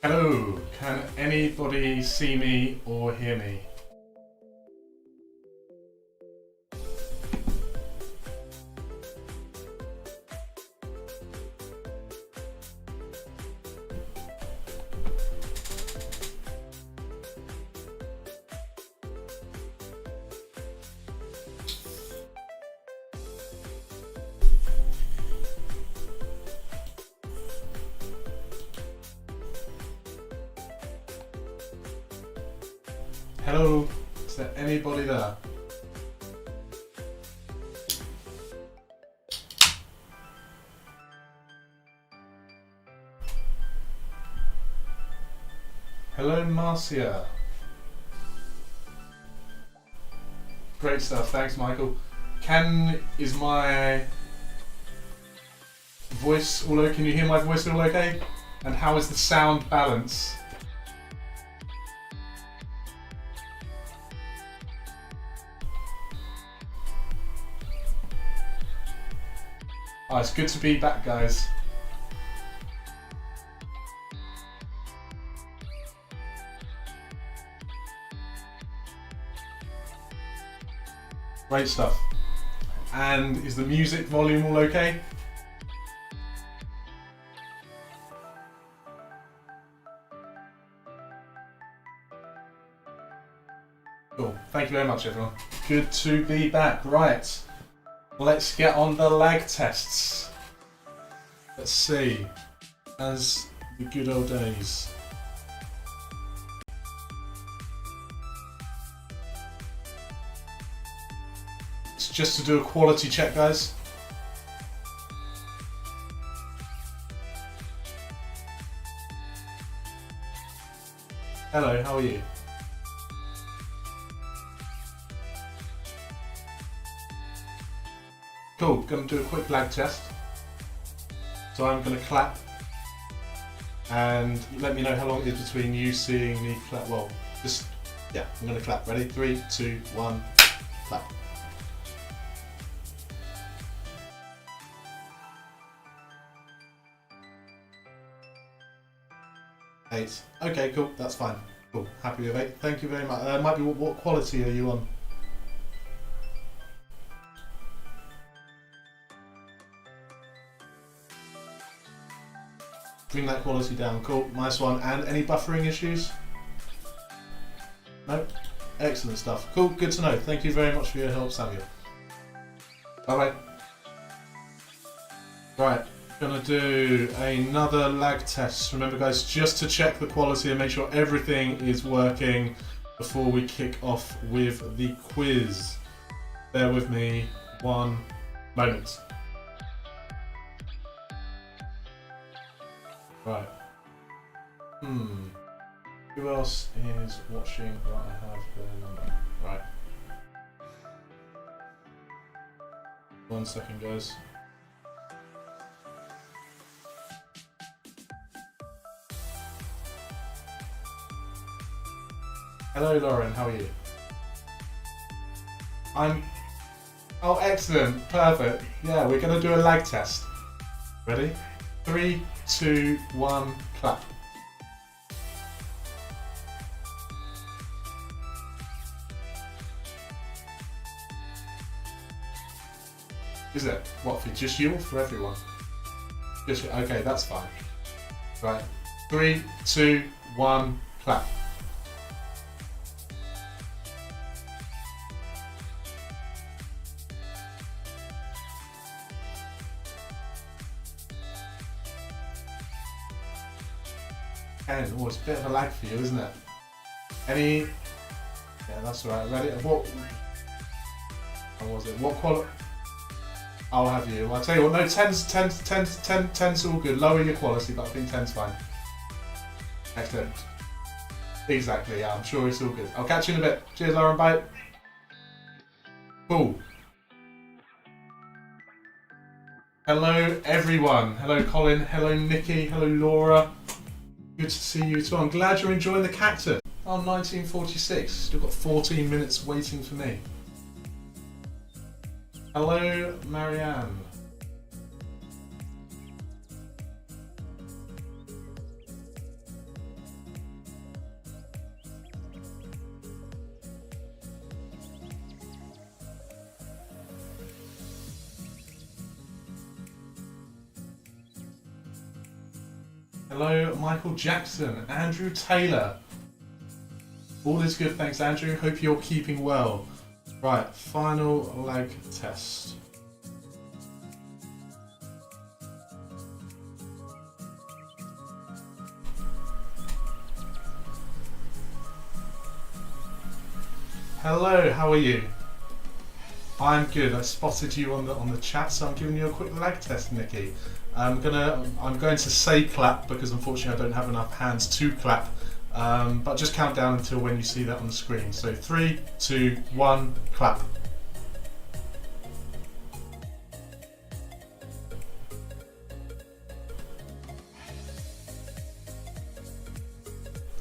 Hello, can anybody see me or hear me? Hello, is there anybody there? Hello, Marcia. Great stuff, thanks, Michael. Is my voice all okay? Can you hear my voice all okay? And how is the sound balance? Oh, it's good to be back, guys. Great stuff. And is the music volume all okay? Cool. Thank you very much, everyone. Good to be back. Right. Let's get on the lag tests. Let's see. As the good old days. It's just to do a quality check, guys. Hello, how are you? Cool, going to do a quick lag test. So I'm going to clap and let me know how long it is between you seeing me clap. Well, just, yeah, I'm going to clap. Ready? 3, 2, 1, clap. Eight. Okay, cool, that's fine. Cool, happy with 8. Thank you very much. Might be what quality are you on? Bring that quality down. Cool, nice one. And any buffering issues? No? Excellent stuff. Cool, good to know. Thank you very much for your help, Samuel. Bye-bye. Right, gonna do another lag test. Remember, guys, just to check the quality and make sure everything is working before we kick off with the quiz. Bear with me one moment. Right. Who else is watching that I have their number? Right. 1 second, guys. Hello, Lauren. How are you? Oh, excellent. Perfect. Yeah, we're going to do a lag test. Ready? 3, 2, 1, clap. Is it? What, for just you or for everyone? Just okay, that's fine. Right. 3, 2, 1, clap. Oh, it's a bit of a lag for you, isn't it? Any? Yeah, that's alright. Ready? What was it? What quality? I'll have you. Well, I'll tell you what. No, 10's all good. Lower your quality, but I think 10's fine. Excellent. Exactly. Yeah, I'm sure it's all good. I'll catch you in a bit. Cheers, Lauren. Bye. Cool. Hello, everyone. Hello, Colin. Hello, Nikki. Hello, Laura. Good to see you too. I'm glad you're enjoying the cactus. Oh, 1946. Still got 14 minutes waiting for me. Hello, Marianne. Hello, Michael Jackson, Andrew Taylor. All is good, thanks, Andrew. Hope you're keeping well. Right, final leg test. Hello, how are you? I'm good. I spotted you on the chat, so I'm giving you a quick leg test, Nikki. I'm going to say clap because unfortunately I don't have enough hands to clap. But just count down until when you see that on the screen. So 3, 2, 1, clap.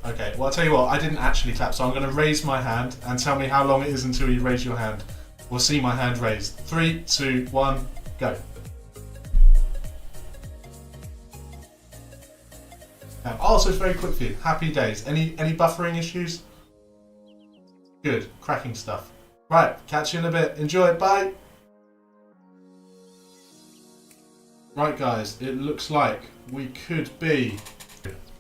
Okay, well I'll tell you what, I didn't actually clap, so I'm going to raise my hand and tell me how long it is until you raise your hand. We'll see my hand raised. 3, 2, 1, go. Oh, so it's very quick for you. Happy days. Any buffering issues? Good, cracking stuff. Right, catch you in a bit. Enjoy, bye. Right guys, it looks like we could be,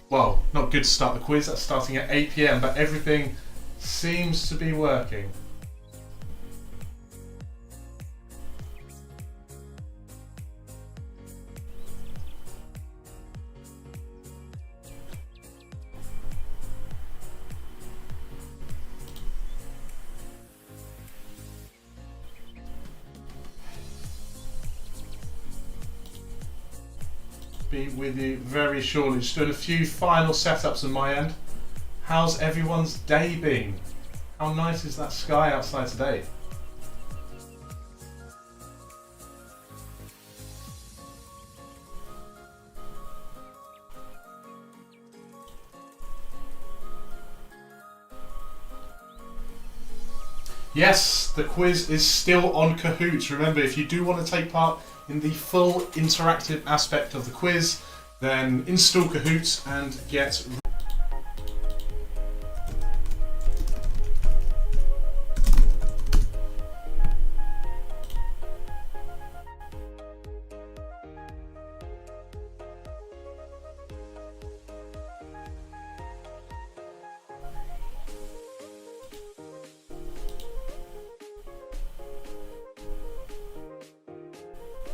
well, not good to start the quiz, that's starting at 8 PM, but everything seems to be working. Be with you very shortly. Just doing a few final setups on my end. How's everyone's day been? How nice is that sky outside today? Yes, the quiz is still on Kahoot. Remember, if you do want to take part in the full interactive aspect of the quiz, then install Kahoot and get...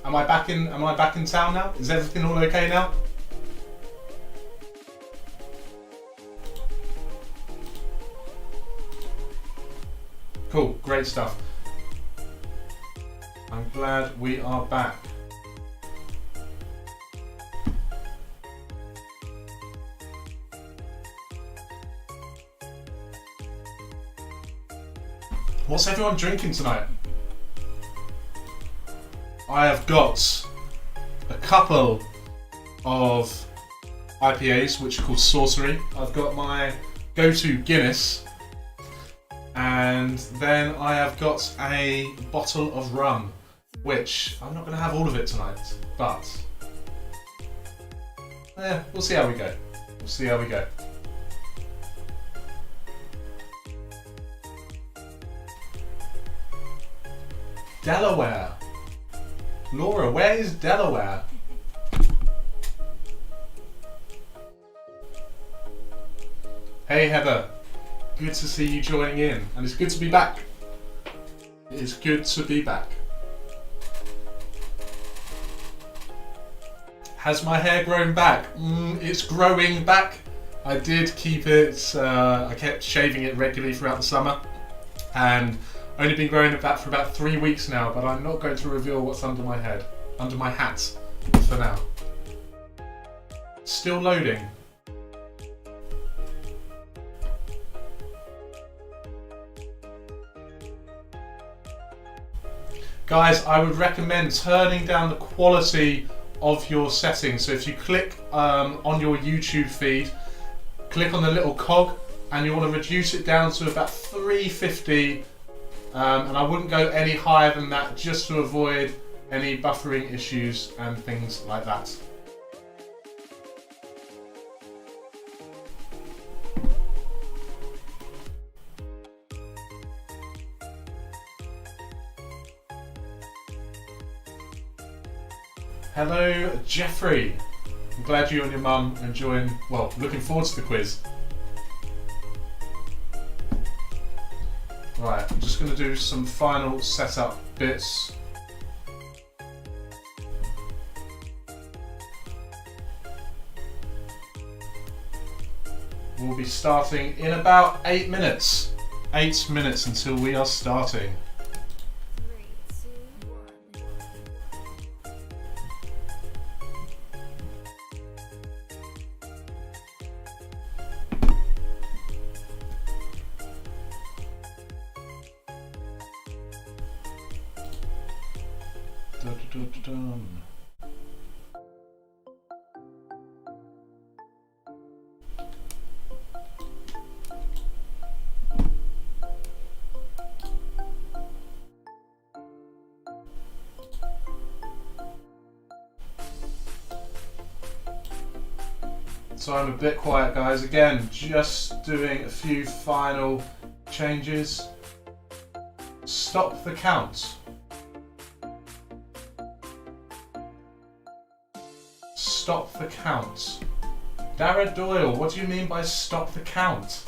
Am I back in town now? Is everything all okay now? Cool, great stuff. I'm glad we are back. What's everyone drinking tonight? I have got a couple of IPAs, which are called Sorcery. I've got my go-to Guinness, and then I have got a bottle of rum, which I'm not going to have all of it tonight, but we'll see how we go. We'll see how we go. Delaware. Laura, where is Delaware? Hey Heather, good to see you joining in, and it's good to be back. It is good to be back. Has my hair grown back? It's growing back. I did keep it, I kept shaving it regularly throughout the summer, and only been growing it back for about 3 weeks now, but I'm not going to reveal what's under my head, under my hat, for now. Still loading. Guys, I would recommend turning down the quality of your settings. So if you click on your YouTube feed, click on the little cog, and you want to reduce it down to about 350. And I wouldn't go any higher than that, just to avoid any buffering issues and things like that. Hello Jeffrey, I'm glad you and your mum are enjoying, well, looking forward to the quiz. Right, I'm just going to do some final setup bits. We'll be starting in about 8 minutes. 8 minutes until we are starting. So I'm a bit quiet, guys. Again, just doing a few final changes. Stop the count. Stop the count. Dara Doyle, what do you mean by stop the count?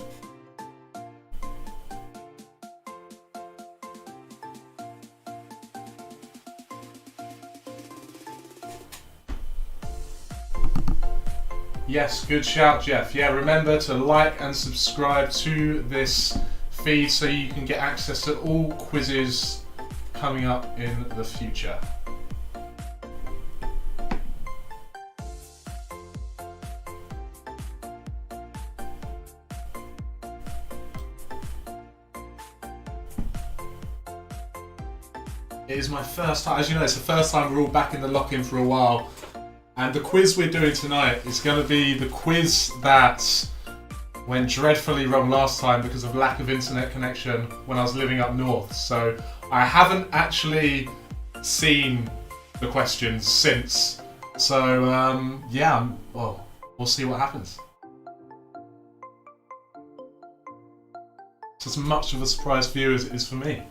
Yes, good shout, Jeff. Yeah, remember to like and subscribe to this feed so you can get access to all quizzes coming up in the future. It is my first time, as you know, it's the first time we're all back in the lock-in for a while. And the quiz we're doing tonight is going to be the quiz that went dreadfully wrong last time because of lack of internet connection when I was living up north. So I haven't actually seen the questions since. So yeah, well, we'll see what happens. It's as much of a surprise for you as it is for me.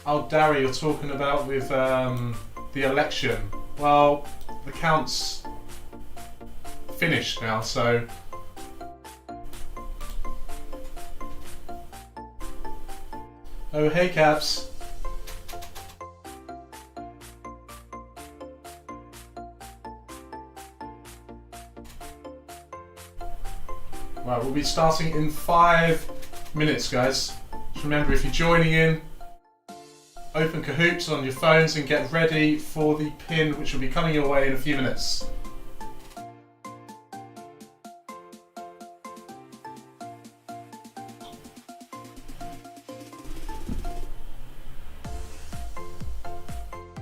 Oh, Darry, you're talking about with the election. Well, the count's finished now, so... Oh, hey, Caps. Right, we'll be starting in 5 minutes, guys. Just remember, if you're joining in, open Kahoots on your phones and get ready for the pin, which will be coming your way in a few minutes.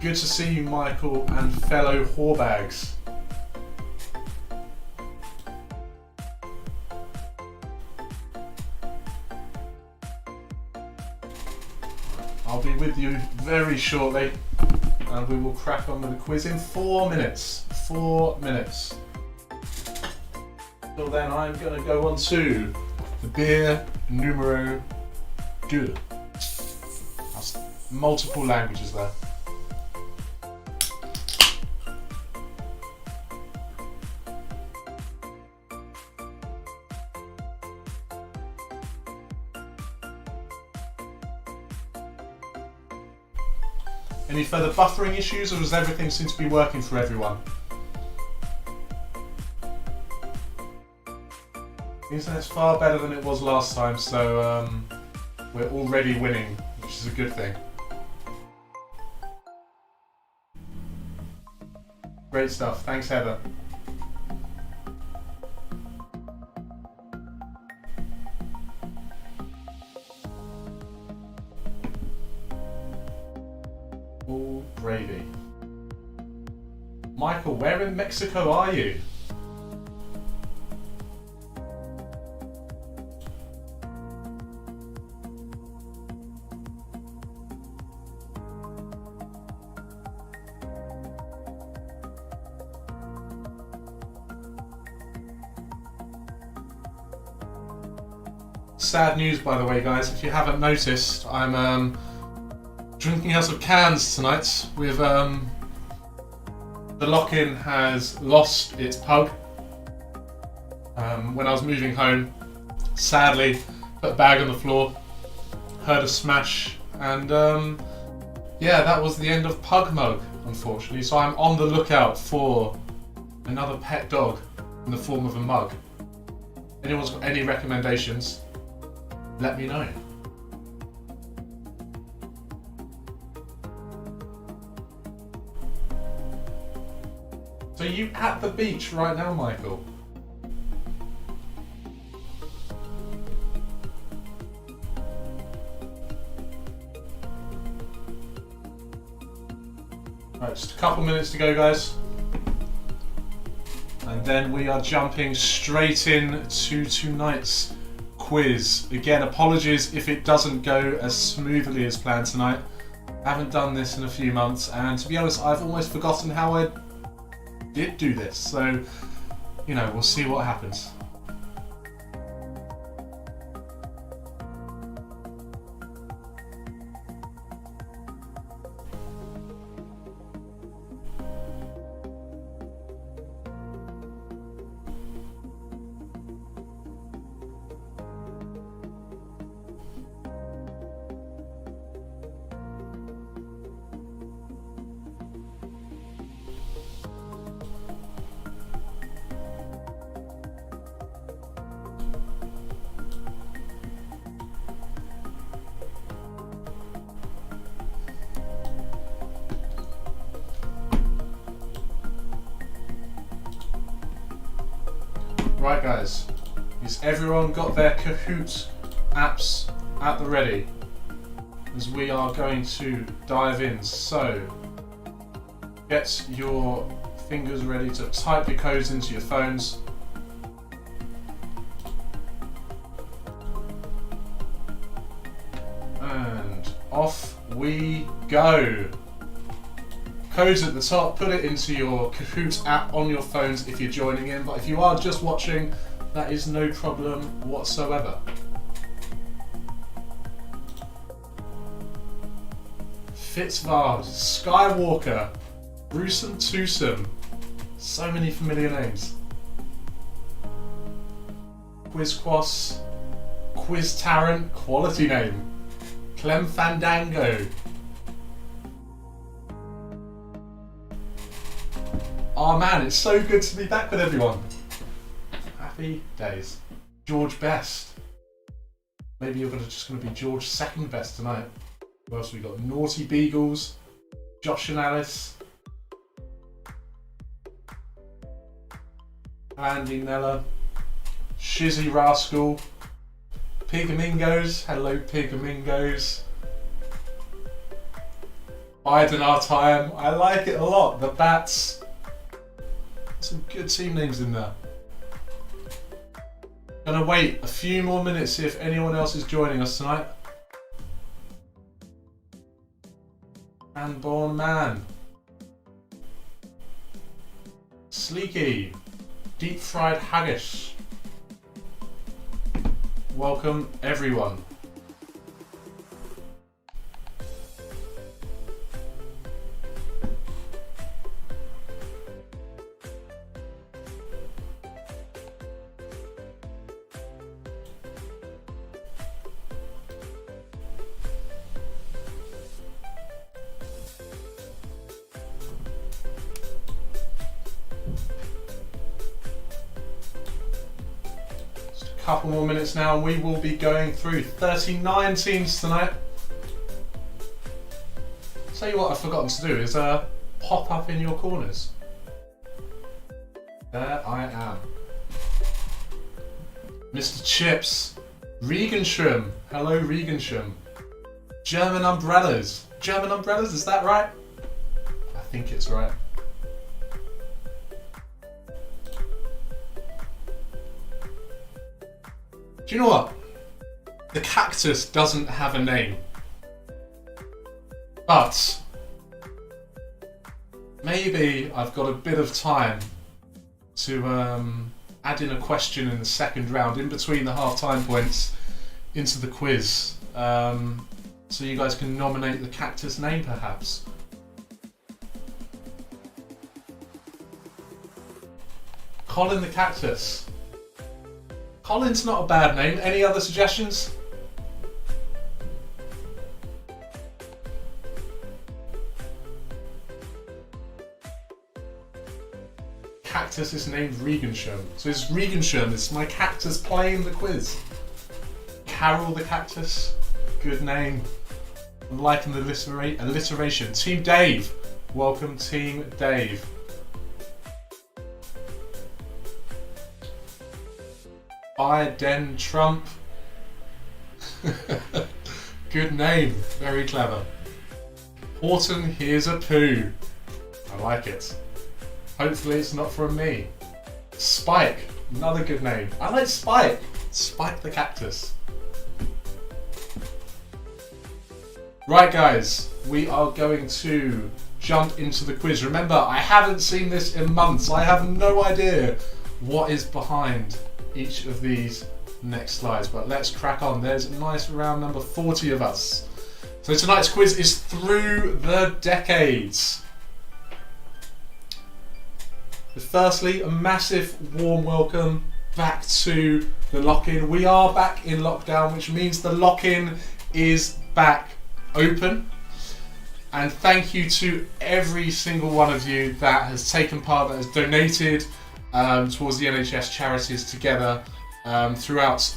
Good to see you, Michael, and fellow whorebags. I'll be with you very shortly, and we will crack on with the quiz in 4 minutes. 4 minutes. Till then, I'm going to go on to the beer numero 2. That's multiple languages there. Any further buffering issues, or does everything seem to be working for everyone? The internet's far better than it was last time, so we're already winning, which is a good thing. Great stuff. Thanks, Heather. All gravy. Michael, where in Mexico are you? Sad news, by the way, guys. If you haven't noticed, I'm drinking out of cans tonight. With the lock-in has lost its pug. When I was moving home, sadly, put a bag on the floor, heard a smash, and yeah, that was the end of Pug Mug, unfortunately. So I'm on the lookout for another pet dog in the form of a mug. Anyone's got any recommendations, let me know. So you at the beach right now, Michael? Right, just a couple minutes to go, guys. And then we are jumping straight in to tonight's quiz. Again, apologies if it doesn't go as smoothly as planned tonight. I haven't done this in a few months, and to be honest, I've almost forgotten how I did do this. So, you know, we'll see what happens. Right, guys, has everyone got their Kahoot apps at the ready? As we are going to dive in. So, get your fingers ready to type your codes into your phones. And off we go. Codes at the top, put it into your Kahoot app on your phones if you're joining in, but if you are just watching, that is no problem whatsoever. Fitzvard, Skywalker, Gruesome Twosome, so many familiar names. Quizquos, Quiz Tarrant, quality name. Clem Fandango. Oh man, it's so good to be back with everyone. Happy days. George Best. Maybe you're just going to be George Second Best tonight. Who else have we got? Naughty Beagles, Josh and Alice, Andy Nella, Shizzy Rascal, Pigamingos. Hello, Pigamingos. Biden Our Time. I like it a lot. The Bats. Some good team names in there. Gonna wait a few more minutes, see if anyone else is joining us tonight. Unborn Man. Sleeky. Deep Fried Haggis. Welcome everyone. Couple more minutes now and we will be going through 39 teams tonight. Tell you what I've forgotten to do is pop up in your corners. There I am. Mr. Chips, Regensham. Hello Regensham. German Umbrellas. German Umbrellas, is that right? I think it's right. Do you know what? The cactus doesn't have a name. But maybe I've got a bit of time to add in a question in the second round, in between the half-time points. into the quiz. So you guys can nominate the cactus name, perhaps. Colin the Cactus. Colin's not a bad name. Any other suggestions? Cactus is named Regenschirm. So it's Regenschirm, it's my cactus playing the quiz. Carol the Cactus. Good name. I'm liking the alliteration. Team Dave. Welcome, Team Dave. Biden Trump. Good name. Very clever. Horton, here's a poo. I like it. Hopefully it's not from me. Spike. Another good name. I like Spike. Spike the Cactus. Right guys, we are going to jump into the quiz. Remember, I haven't seen this in months. I have no idea what is behind each of these next slides, but let's crack on. There's a nice round number 40 of us. So tonight's quiz is through the decades. But firstly, a massive warm welcome back to the lock-in. We are back in lockdown, which means the lock-in is back open, and thank you to every single one of you that has taken part, that has donated towards the NHS charities together throughout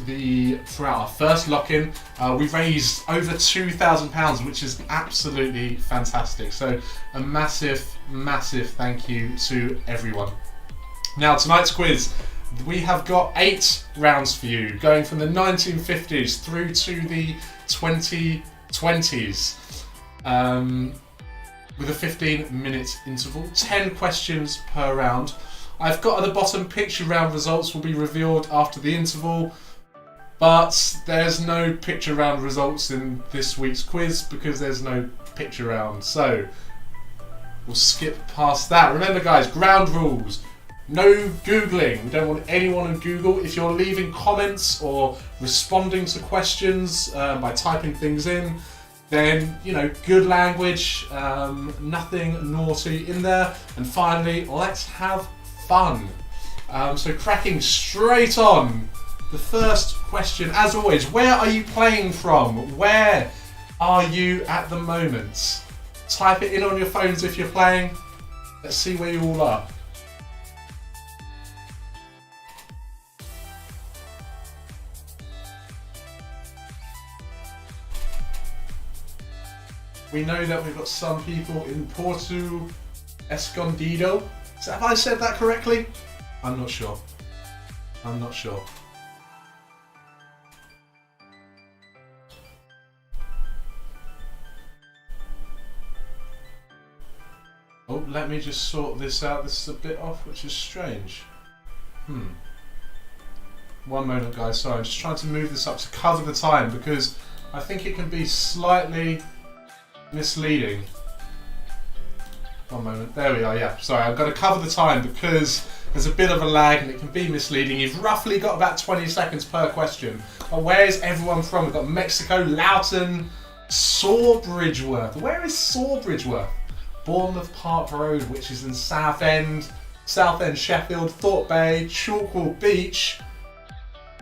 our first lock-in. We raised over £2,000, which is absolutely fantastic. So a massive thank you to everyone. Now tonight's quiz, we have got 8 rounds for you, going from the 1950s through to the 2020s, with a 15-minute interval, 10 questions per round. I've got at the bottom picture round results will be revealed after the interval, but there's no picture round results in this week's quiz because there's no picture round, so we'll skip past that. Remember guys, ground rules. No Googling. We don't want anyone on Google. If you're leaving comments or responding to questions by typing things in, then, you know, good language, nothing naughty in there. And finally, let's have fun. So cracking straight on. The first question, as always, where are you playing from? Where are you at the moment? Type it in on your phones if you're playing. Let's see where you all are. We know that we've got some people in Porto Escondido. So have I said that correctly? I'm not sure. I'm not sure. Oh, let me just sort this out. This is a bit off, which is strange. One moment, guys. Sorry, I'm just trying to move this up to cover the time because I think it can be slightly misleading. One moment. There we are. Yeah. Sorry, I've got to cover the time because there's a bit of a lag and it can be misleading. You've roughly got about 20 seconds per question. But where is everyone from? We've got Mexico, Loughton, Sawbridgeworth. Where is Sawbridgeworth? Bournemouth Park Road, which is in Southend, Sheffield, Thorpe Bay, Chalkwell Beach.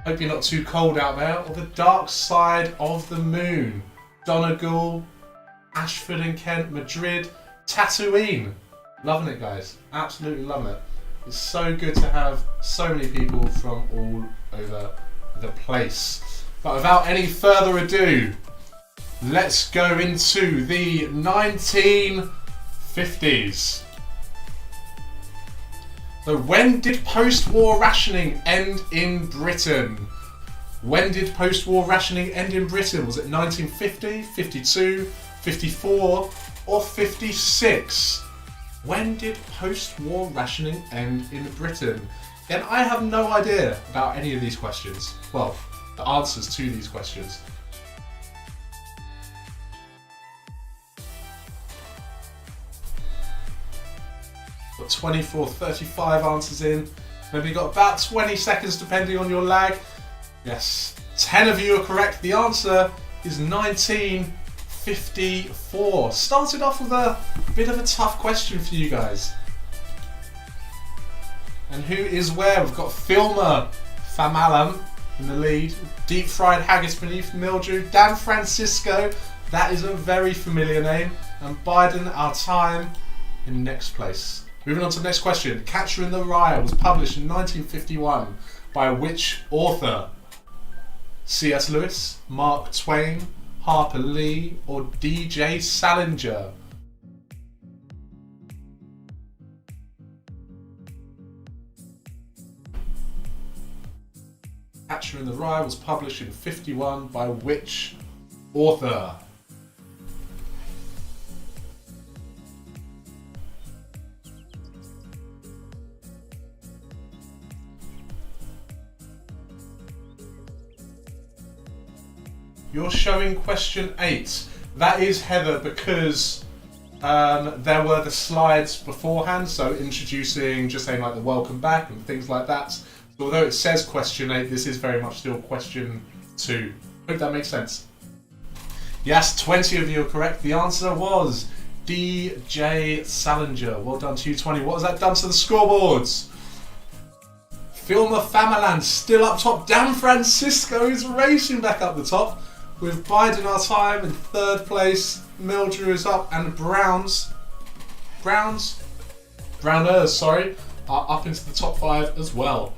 Hope you're not too cold out there. Or the dark side of the moon. Donegal, Ashford in Kent, Madrid, Tatooine. Loving it, guys. Absolutely loving it. It's so good to have so many people from all over the place. But without any further ado, let's go into the 1950s. So when did post-war rationing end in Britain? When did post-war rationing end in Britain? Was it 1950, 52, 54 or 56? When did post-war rationing end in Britain? And I have no idea about any of these questions. Well, the answers to these questions. Got 24, 35 answers in. Maybe got about 20 seconds depending on your lag. Yes, 10 of you are correct. The answer is 1954. Started off with a bit of a tough question for you guys. And who is where? We've got Filmer Famalam in the lead. Deep Fried Haggis beneath Mildrew. Dan Francisco, that is a very familiar name. And Biden, our time, in next place. Moving on to the next question. Catcher in the Rye was published in 1951 by which author? C.S. Lewis, Mark Twain, Harper Lee, or D.J. Salinger? Catcher in the Rye was published in 51 by which author? You're showing question 8. That is, Heather, because there were the slides beforehand, so introducing, just saying like the welcome back and things like that. So although it says question 8, this is very much still question 2. Hope that makes sense. Yes, 20 of you are correct. The answer was D.J. Salinger. Well done to you, 20. What has that done to the scoreboards? Filmer Famaland still up top. Dan Francisco is racing back up the top, with Biden our time in 3rd place. Mildrew is up, and Browners, are up into the top 5 as well.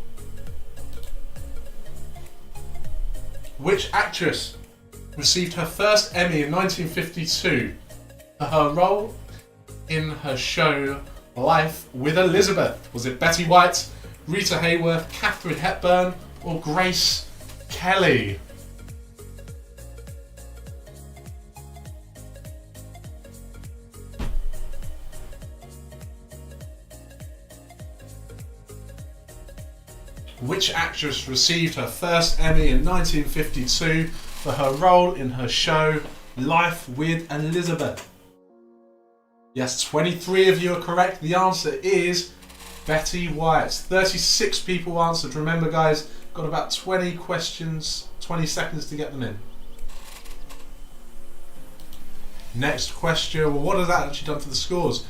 Which actress received her first Emmy in 1952 for her role in her show Life with Elizabeth? Was it Betty White, Rita Hayworth, Katharine Hepburn, or Grace Kelly? Which actress received her first Emmy in 1952 for her role in her show Life with Elizabeth? Yes, 23 of you are correct. The answer is Betty White. 36 people answered. Remember, guys, got about 20 questions, 20 seconds to get them in. Next question. Well, what has that actually done to the scores?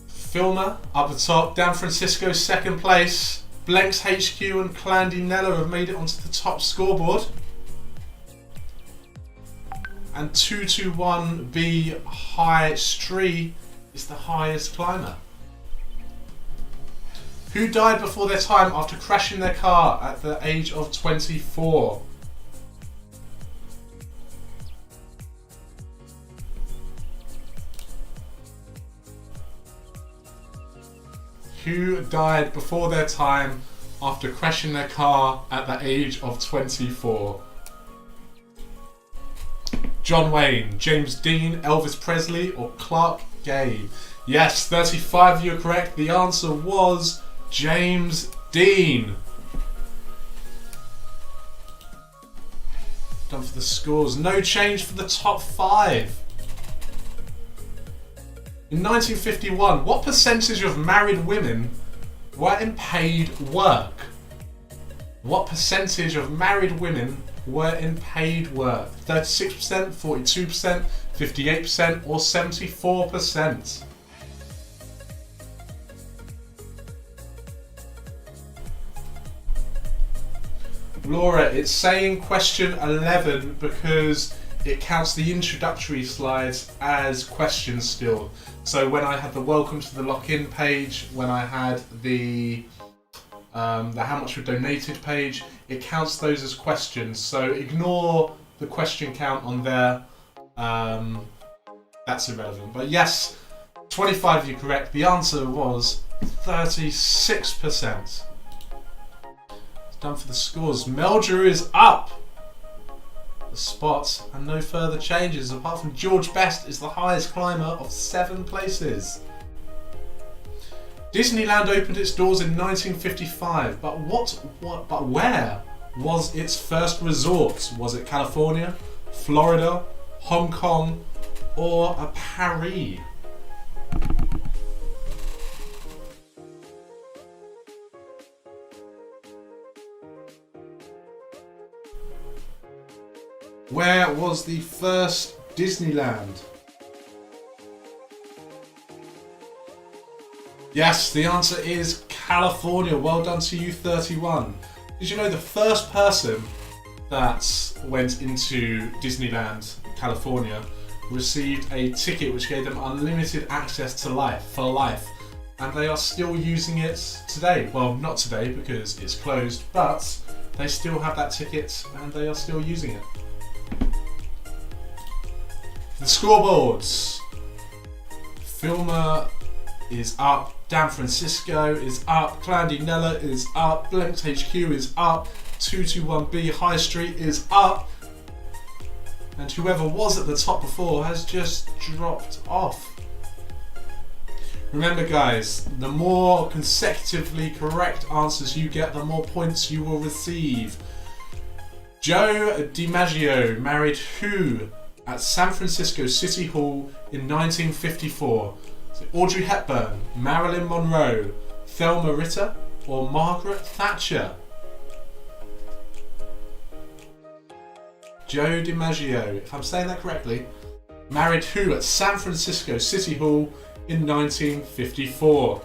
Filmer up the top. Dan Francisco 2nd place. Blenks HQ and Clandy Nella have made it onto the top scoreboard. And 221B High Stree is the highest climber. Who died before their time after crashing their car at the age of 24? Who died before their time after crashing their car at the age of 24? John Wayne, James Dean, Elvis Presley, or Clark Gable? Yes, 35 of you are correct. The answer was James Dean. Done for the scores. No change for the top 5. In 1951, what percentage of married women were in paid work? What percentage of married women were in paid work? 36%, 42%, 58%, or 74%? Laura, it's saying question 11 because it counts the introductory slides as questions still. So when I had the welcome to the lock-in page, when I had the how much we donated page, it counts those as questions. So ignore the question count on there. That's irrelevant. But yes, 25 of you correct. The answer was 36%. It's done for the scores. Mildrew is up the spots and no further changes apart from George Best is the highest climber of 7 places. Disneyland opened its doors in 1955, but where was its first resort? Was it California, Florida, Hong Kong, or Paris? Where was the first Disneyland? Yes, the answer is California. Well done to you, 31. Did you know the first person that went into Disneyland, California, received a ticket which gave them unlimited access to life for life, and they are still using it today. Well, not today because it's closed, but they still have that ticket and they are still using it. The scoreboards. Filmer is up, Dan Francisco is up, Clandy Nella is up, Blenks HQ is up, 221B High Street is up, and whoever was at the top before has just dropped off. Remember guys, the more consecutively correct answers you get, the more points you will receive. Joe DiMaggio married who at San Francisco City Hall in 1954? So Audrey Hepburn, Marilyn Monroe, Thelma Ritter, or Margaret Thatcher? Joe DiMaggio, if I'm saying that correctly, married who at San Francisco City Hall in 1954?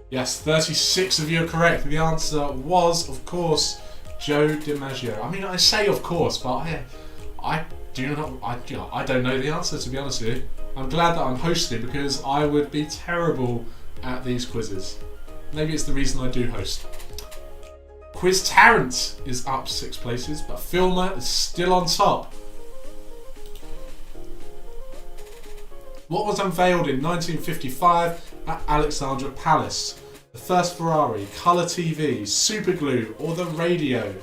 Yes, 36 of you are correct. The answer was, of course, Joe DiMaggio. I mean, I say of course, but I don't know the answer, to be honest with you. I'm glad that I'm hosting because I would be terrible at these quizzes. Maybe it's the reason I do host. Quiz Tarrant is up 6 places, but Filmer is still on top. What was unveiled in 1955 at Alexandra Palace? The first Ferrari, colour TV, super glue, or the radio?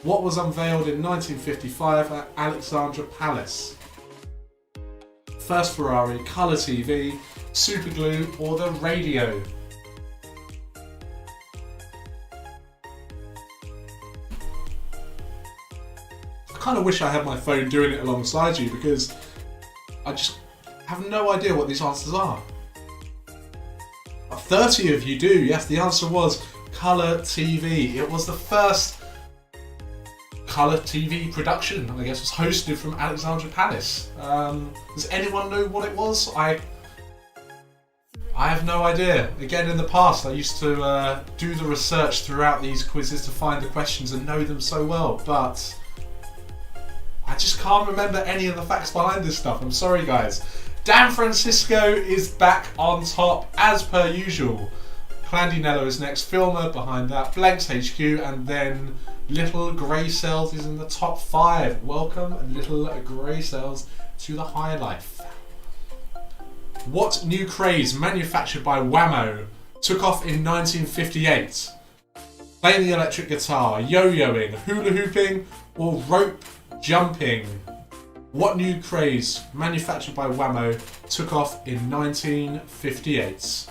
What was unveiled in 1955 at Alexandra Palace? First Ferrari, colour TV, super glue, or the radio? I kind of wish I had my phone doing it alongside you because I just have no idea what these answers are. 30 of you do. Yes, the answer was colour TV. It was the first colour TV production, I guess, was hosted from Alexandra Palace. Does anyone know what it was? I have no idea. Again, in the past, I used to do the research throughout these quizzes to find the questions and know them so well, but I just can't remember any of the facts behind this stuff. I'm sorry, guys. Dan Francisco is back on top, as per usual. Clandy Nello is next, Filmer behind that, Blanks HQ, and then Little Grey Cells is in the top 5. Welcome, Little Grey Cells, to the high life. What new craze manufactured by Whammo took off in 1958? Playing the electric guitar, yo-yoing, hula hooping, or rope jumping? What new craze manufactured by Whammo took off in 1958?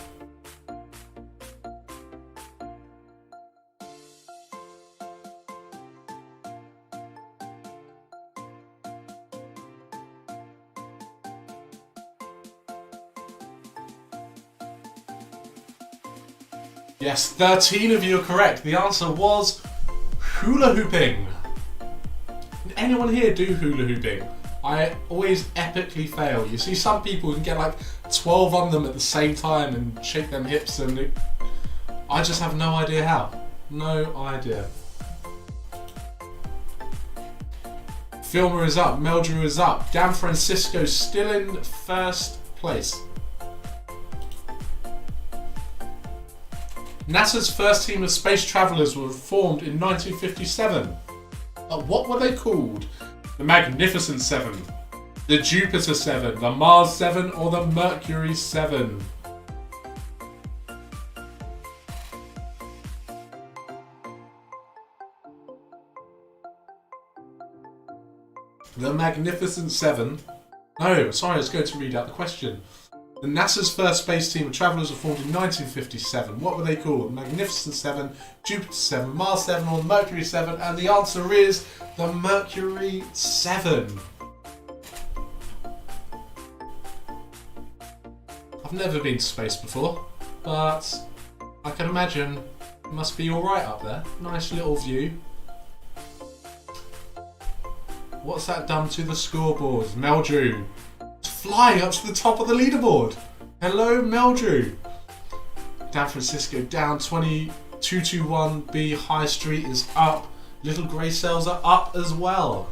Yes, 13 of you are correct. The answer was hula hooping. Did anyone here do hula hooping? I always epically fail. You see, some people can get like 12 on them at the same time and shake them hips, and I just have no idea how. No idea. Filmer is up, Meldrew is up, Dan Francisco still in first place. NASA's first team of space travellers were formed in 1957. What were they called? The Magnificent Seven, the Jupiter 7, the Mars 7, or the Mercury 7? The Magnificent 7. No, sorry, I was going to read out the question. The NASA's first space team of travellers were formed in 1957. What were they called? The Magnificent 7, Jupiter 7, Mars 7, or the Mercury 7? And the answer is the Mercury 7. I've never been to space before, but I can imagine Must be alright up there. Nice little view. What's that done to the scoreboard? Meldrew. Flying up to the top of the leaderboard. Hello, Meldrew. Dan Francisco down 2221B. High Street is up. Little Grey Cells are up as well.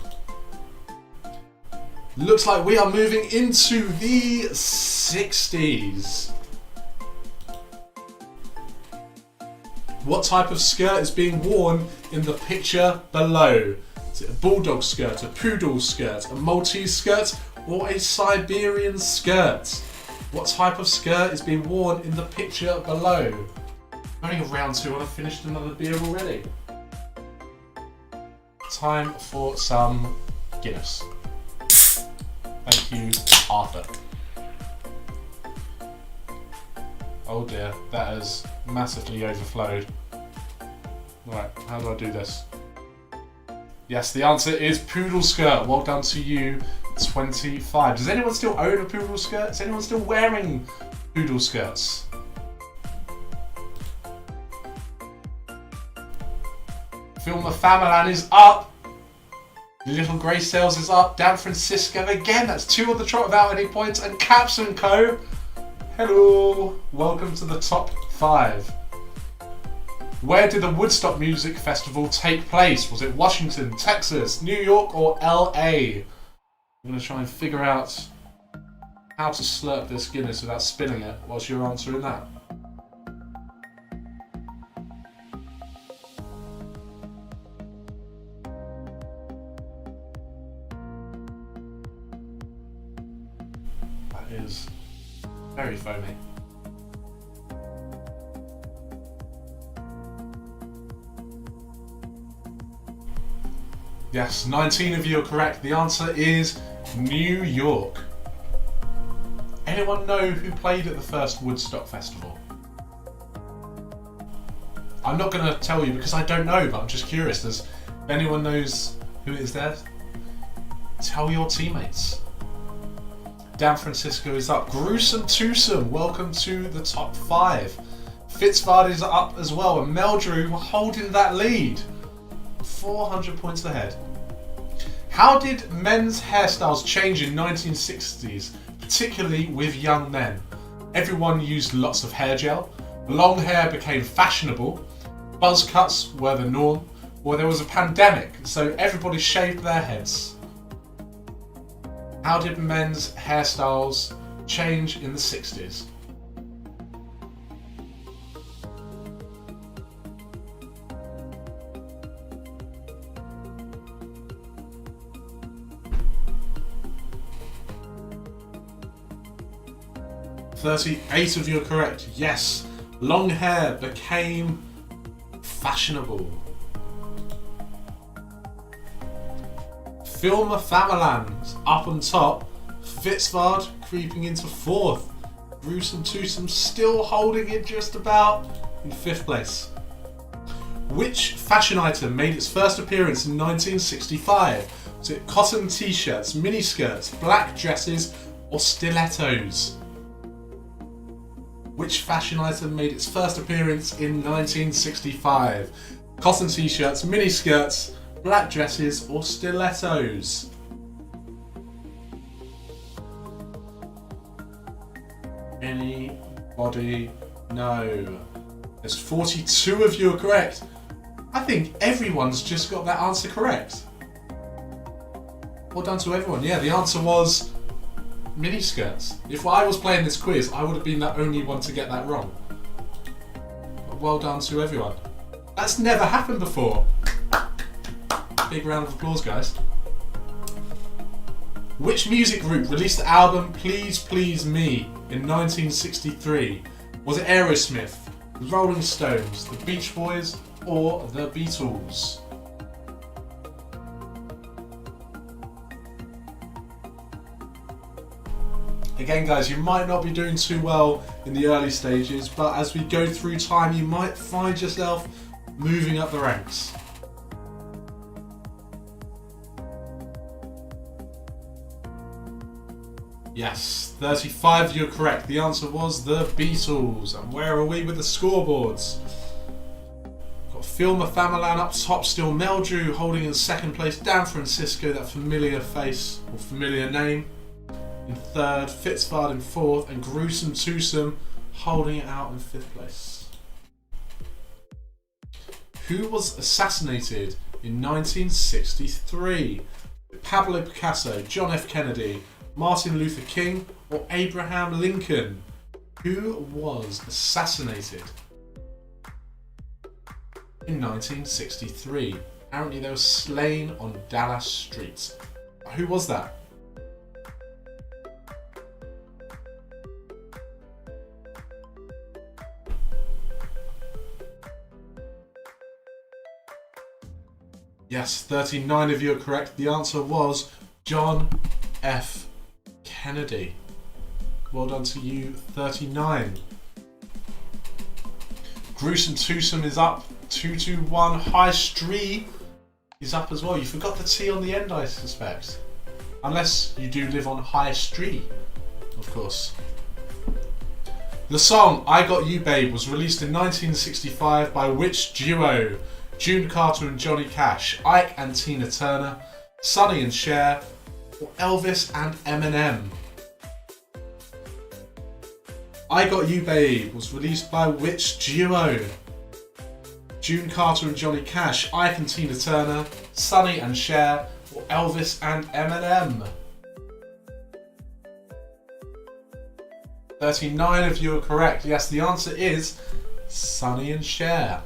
Looks like we are moving into the 60s. What type of skirt is being worn in the picture below? Is it a bulldog skirt, a poodle skirt, a Maltese skirt, or a Siberian skirt? What type of skirt is being worn in the picture below? Only round 2 and I've finished another beer already. Time for some Guinness. Thank you, Arthur. Oh dear, that has massively overflowed. Right, how do I do this? Yes, the answer is poodle skirt. Well done to you, 25. Does anyone still own a poodle skirt? Is anyone still wearing poodle skirts? Filmer Famalan is up. Little Grey Cells is up. Dan Francisco again. That's 2 on the trot without any points. And Caps & Co. Hello. Welcome to the top 5. Where did the Woodstock Music Festival take place? Was it Washington, Texas, New York, or LA? I'm going to try and figure out how to slurp this Guinness without spilling it whilst you're answering that. That is very foamy. Yes, 19 of you are correct. The answer is New York. Anyone know who played at the first Woodstock Festival? I'm not going to tell you because I don't know, but I'm just curious. If anyone knows who it is there? Tell your teammates. Dan Francisco is up. Gruesome Twosome, welcome to the top 5. Fitzvard is up as well, and Meldrew holding that lead. 400 points ahead. How did men's hairstyles change in 1960s, particularly with young men? Everyone used lots of hair gel, long hair became fashionable, buzz cuts were the norm, or there was a pandemic, so everybody shaved their heads. How did men's hairstyles change in the 60s? "38 of you are correct. Yes, long hair became fashionable." Filmer Famaland up on top. Fitzvard creeping into 4th. Gruesome Twosome still holding it just about in 5th place. Which fashion item made its first appearance in 1965? Was it cotton t-shirts, miniskirts, black dresses, or stilettos? Which fashion item made its first appearance in 1965? Cotton t-shirts, miniskirts, black dresses, or stilettos? Anybody know? There's 42 of you are correct. I think everyone's just got that answer correct. Well done to everyone. Yeah, the answer was miniskirts. If I was playing this quiz, I would have been the only one to get that wrong. But well done to everyone. That's never happened before. Big round of applause, guys. Which music group released the album Please Please Me in 1963? Was it Aerosmith, the Rolling Stones, the Beach Boys, or the Beatles? Again, guys, you might not be doing too well in the early stages, but as we go through time, you might find yourself moving up the ranks. Yes, 35 you're correct. The answer was the Beatles. And where are we with the scoreboards? Filmer Famalan up top still. Meldrew holding in second place. Dan Francisco, that familiar face or familiar name, in third. Fitzvard in fourth. And Gruesome Twosome holding it out in fifth place. Who was assassinated in 1963? Pablo Picasso, John F. Kennedy, Martin Luther King, or Abraham Lincoln? Who was assassinated in 1963? Apparently they were slain on Dallas Street. Who was that? Yes, 39 of you are correct. The answer was John F. Kennedy. Well done to you, 39. Gruesome Twosome is up, 221. High Street is up as well. You forgot the T on the end, I suspect. Unless you do live on High Street, of course. The song I Got You Babe was released in 1965 by which duo? June Carter and Johnny Cash, Ike and Tina Turner, Sonny and Cher, or Elvis and Eminem? I Got You Babe was released by which duo? June Carter and Johnny Cash, Ike and Tina Turner, Sonny and Cher, or Elvis and Eminem? 39 of you are correct. Yes, the answer is Sonny and Cher.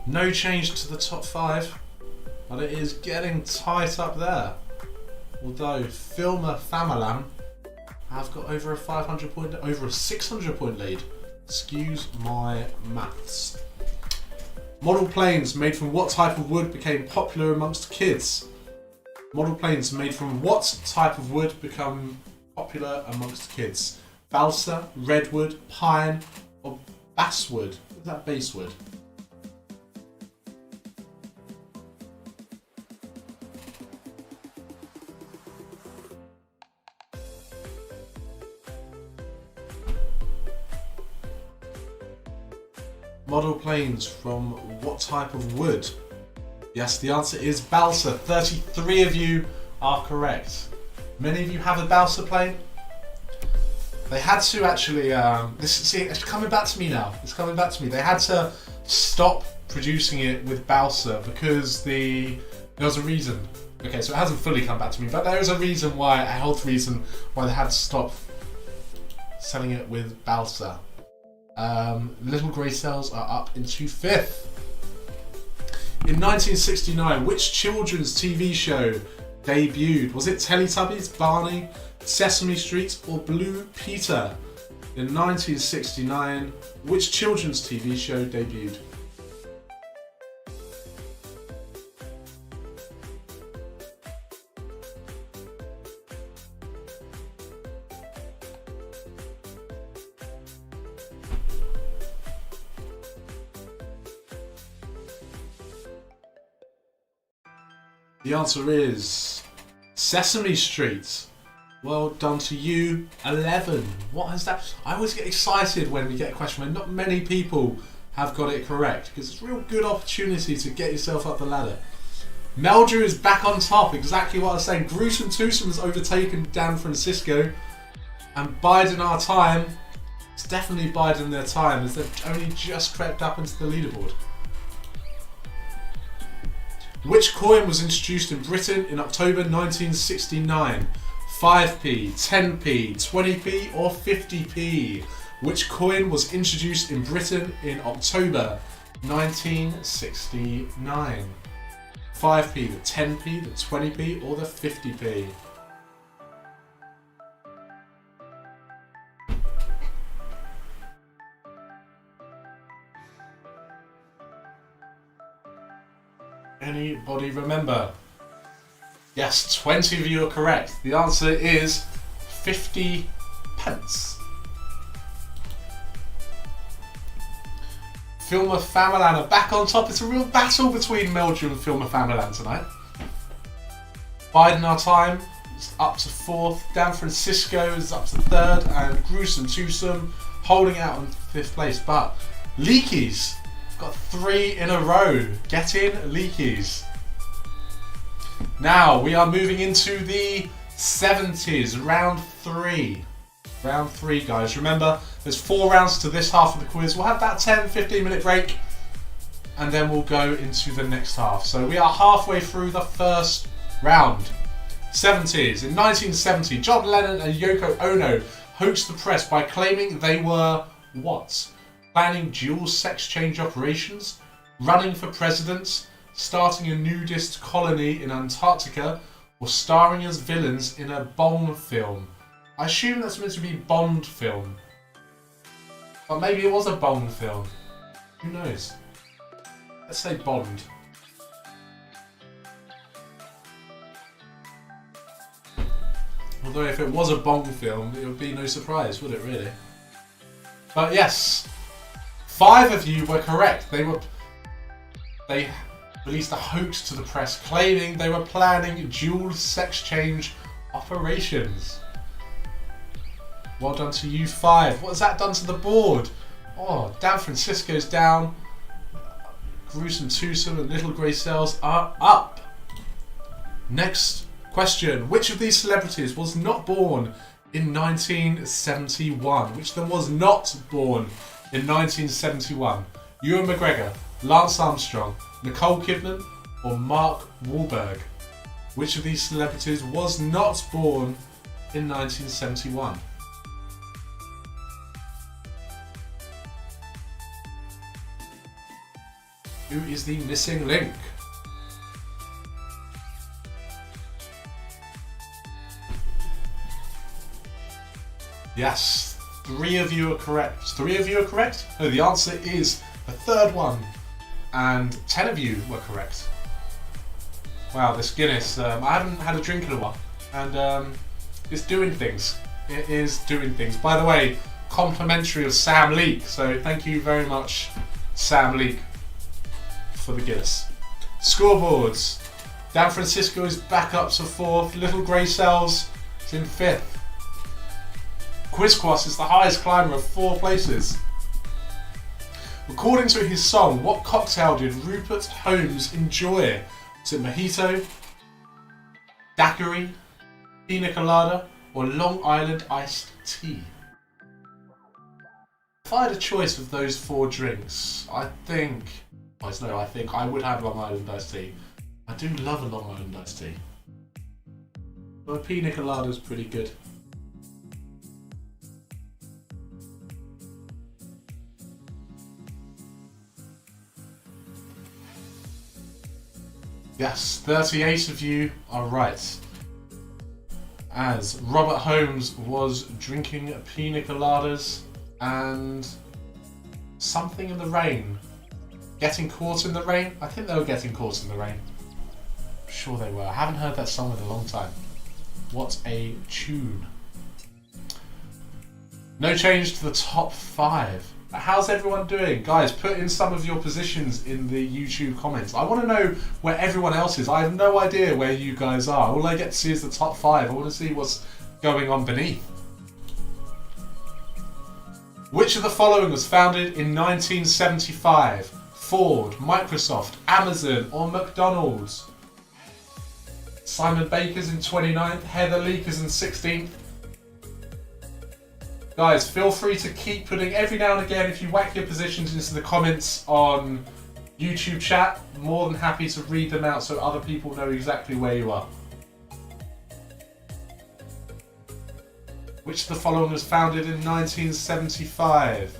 No change to the top five, but it is getting tight up there. Although Filmer Famalan have got over a 500 point, over a 600 point lead. Excuse my maths. Model planes made from what type of wood became popular amongst kids? Model planes made from what type of wood become popular amongst kids? Balsa, redwood, pine, or basswood? Is that basswood? Model planes from what type of wood? Yes, the answer is balsa. 33 of you are correct. Many of you have a balsa plane. They had to actually, it's coming back to me now. It's coming back to me. They had to stop producing it with balsa because there was a reason. Okay, so it hasn't fully come back to me, but there is a reason why, a health reason why they had to stop selling it with balsa. Little Grey Cells are up into fifth. In 1969, which children's TV show debuted? Was it Teletubbies, Barney, Sesame Street, or Blue Peter? In 1969, which children's TV show debuted? The answer is Sesame Street. Well done to you, 11. What is that? I always get excited when we get a question when not many people have got it correct because it's a real good opportunity to get yourself up the ladder. Meldrew is back on top, exactly what I was saying. Gruesome Twosome has overtaken Dan Francisco, and biding our time, it's definitely biding their time as they've only just crept up into the leaderboard. Which coin was introduced in Britain in October 1969? 5p, 10p, 20p or 50p? Which coin was introduced in Britain in October 1969? 5p, the 10p, the 20p or the 50p? Anybody remember? Yes, 20 of you are correct. The answer is 50 pence. Filmer Famalan are back on top. It's a real battle between Meldrew and Filmer Famalan tonight. Biding our time is up to fourth. Dan Francisco is up to third, and Gruesome Twosome holding out in fifth place. But Leakies. We've got 3 in a row. Get in, Leakies. Now we are moving into the 70s, round 3. Round 3, guys. Remember, there's 4 rounds to this half of the quiz. We'll have that 10-15 minute break, and then we'll go into the next half. So we are halfway through the first round. 70s. In 1970, John Lennon and Yoko Ono hoaxed the press by claiming they were what? Planning dual sex change operations, running for president, starting a nudist colony in Antarctica, or starring as villains in a Bond film. I assume that's meant to be Bond film. But maybe it was a Bond film. Who knows? Let's say Bond. Although if it was a Bond film, it would be no surprise, would it really? But yes, 5 of you were correct. They released a hoax to the press claiming they were planning dual sex change operations. Well done to you 5. What has that done to the board? Oh, Dan Francisco's down. Gruesome Twosome and Little Grey Cells are up. Next question. Which of these celebrities was not born in 1971? Which of them was not born in 1971? Ewan McGregor, Lance Armstrong, Nicole Kidman, or Mark Wahlberg? Which of these celebrities was not born in 1971? Who is the missing link? Yes, 3 of you are correct. 3 of you are correct? No, the answer is the third one. And 10 of you were correct. Wow, this Guinness, I haven't had a drink in a while. And it's doing things. It is doing things. By the way, complimentary of Sam Leake. So thank you very much, Sam Leake, for the Guinness. Scoreboards. Dan Francisco is back up to 4th. Little Grey Cells is in 5th. Quizquas is the highest climber of 4 places. According to his song, what cocktail did Rupert Holmes enjoy? Was it mojito, daiquiri, pina colada, or Long Island iced tea? If I had a choice of those 4 drinks, I would have Long Island iced tea. I do love a Long Island iced tea. But a pina colada is pretty good. Yes, 38 of you are right. As Robert Holmes was drinking pina coladas and something in the rain. Getting caught in the rain? I think they were getting caught in the rain. I'm sure they were. I haven't heard that song in a long time. What a tune. No change to the top 5. How's everyone doing? Guys, put in some of your positions in the YouTube comments. I want to know where everyone else is. I have no idea where you guys are. All I get to see is the top 5. I want to see what's going on beneath. Which of the following was founded in 1975? Ford, Microsoft, Amazon, or McDonald's? Simon Baker's in 29th, Heather Leaker's in 16th. Guys, feel free to keep putting, every now and again, if you whack your positions into the comments on YouTube chat, more than happy to read them out so other people know exactly where you are. Which of the following was founded in 1975?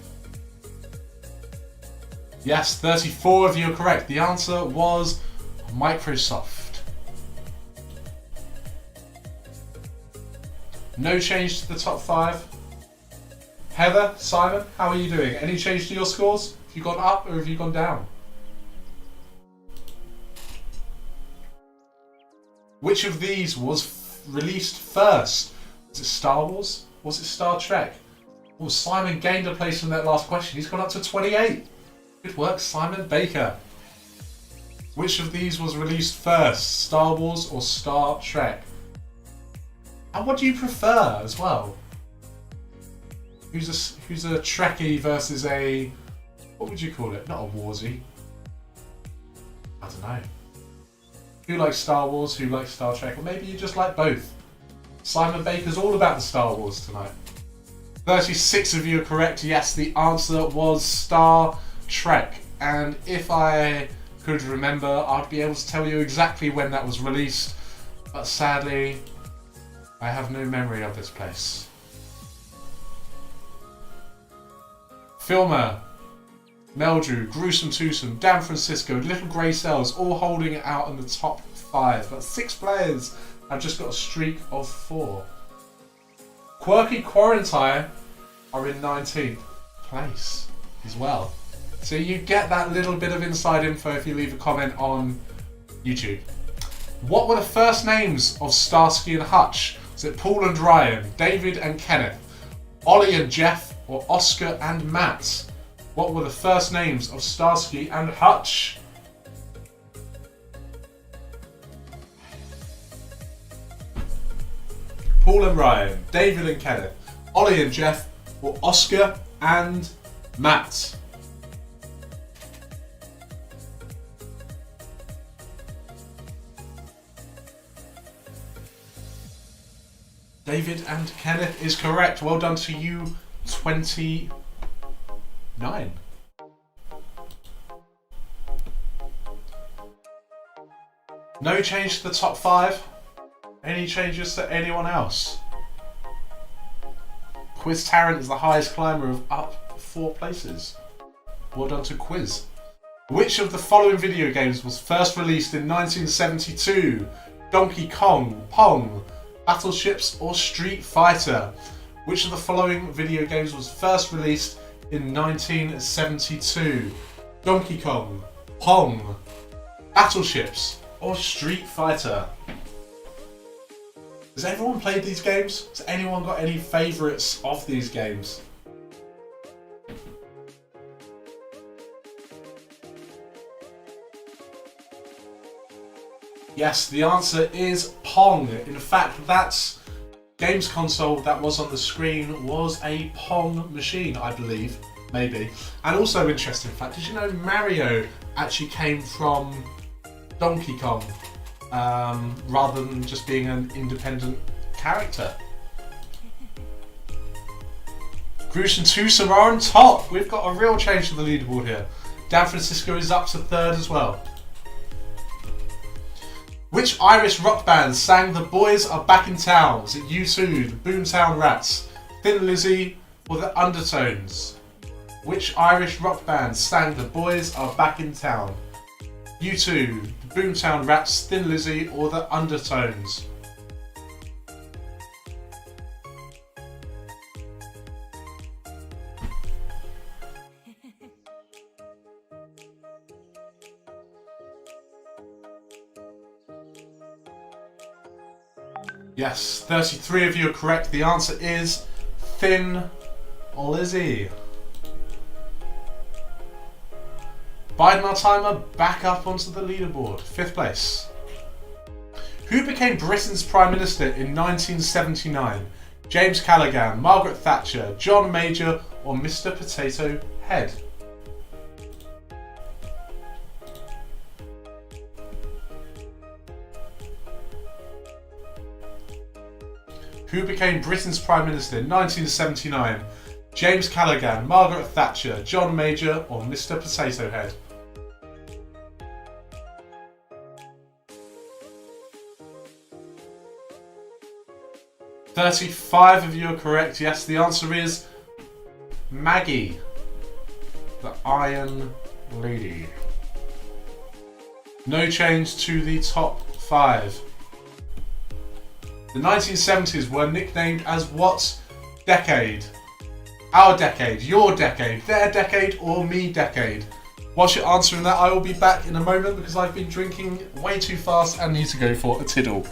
Yes, 34 of you are correct. The answer was Microsoft. No change to the top 5. Heather, Simon, how are you doing? Any change to your scores? Have you gone up or have you gone down? Which of these was released first? Was it Star Wars? Was it Star Trek? Oh, Simon gained a place in that last question. He's gone up to 28. Good work, Simon Baker. Which of these was released first? Star Wars or Star Trek? And what do you prefer as well? Who's a Trekkie versus a What would you call it? Not a warsy. I don't know. Who likes Star Wars? Who likes Star Trek? Or maybe you just like both. Simon Baker's all about the Star Wars tonight. 36 of you are correct. Yes, the answer was Star Trek. And if I could remember, I'd be able to tell you exactly when that was released. But sadly, I have no memory of this place. Filmer, Meldrew, Gruesome Twosome, Dan Francisco, Little Grey Cells, all holding it out in the top 5. But 6 players have just got a streak of 4. Quirky Quarantine are in 19th place as well. So you get that little bit of inside info if you leave a comment on YouTube. What were the first names of Starsky and Hutch? Was it Paul and Ryan, David and Kenneth, Ollie and Jeff, or Oscar and Matt? What were the first names of Starsky and Hutch? Paul and Ryan, David and Kenneth, Ollie and Jeff, or Oscar and Matt? David and Kenneth is correct. Well done to you, 29. No change to the top 5. Any changes to anyone else? Quiz Tarrant is the highest climber of up 4 places. Well done to Quiz. Which of the following video games was first released in 1972? Donkey Kong, Pong, Battleships, or Street Fighter? Which of the following video games was first released in 1972? Donkey Kong, Pong, Battleships, or Street Fighter? Has everyone played these games? Has anyone got any favourites of these games? Yes, the answer is Pong. In fact, that games console that was on the screen was a Pong machine, I believe. Maybe. And also interesting fact, did you know Mario actually came from Donkey Kong? Rather than just being an independent character. Gruesome Twosome are on top. We've got a real change to the leaderboard here. Dan Francisco is up to 3rd as well. Which Irish rock band sang The Boys Are Back in Town? Was it U2, the Boomtown Rats, Thin Lizzy, or the Undertones? Which Irish rock band sang The Boys Are Back in Town? U2, the Boomtown Rats, Thin Lizzy, or the Undertones? Yes, 33 of you are correct. The answer is Thin Lizzy. Biden our timer back up onto the leaderboard. 5th place. Who became Britain's Prime Minister in 1979? James Callaghan, Margaret Thatcher, John Major, or Mr. Potato Head? Who became Britain's Prime Minister in 1979? James Callaghan, Margaret Thatcher, John Major, or Mr. Potato Head? 35 of you are correct. Yes, the answer is Maggie, the Iron Lady. No change to the top 5. The 1970s were nicknamed as what decade? Our decade, your decade, their decade, or me decade? Whilst you're answering that, I will be back in a moment because I've been drinking way too fast and need to go for a tiddle.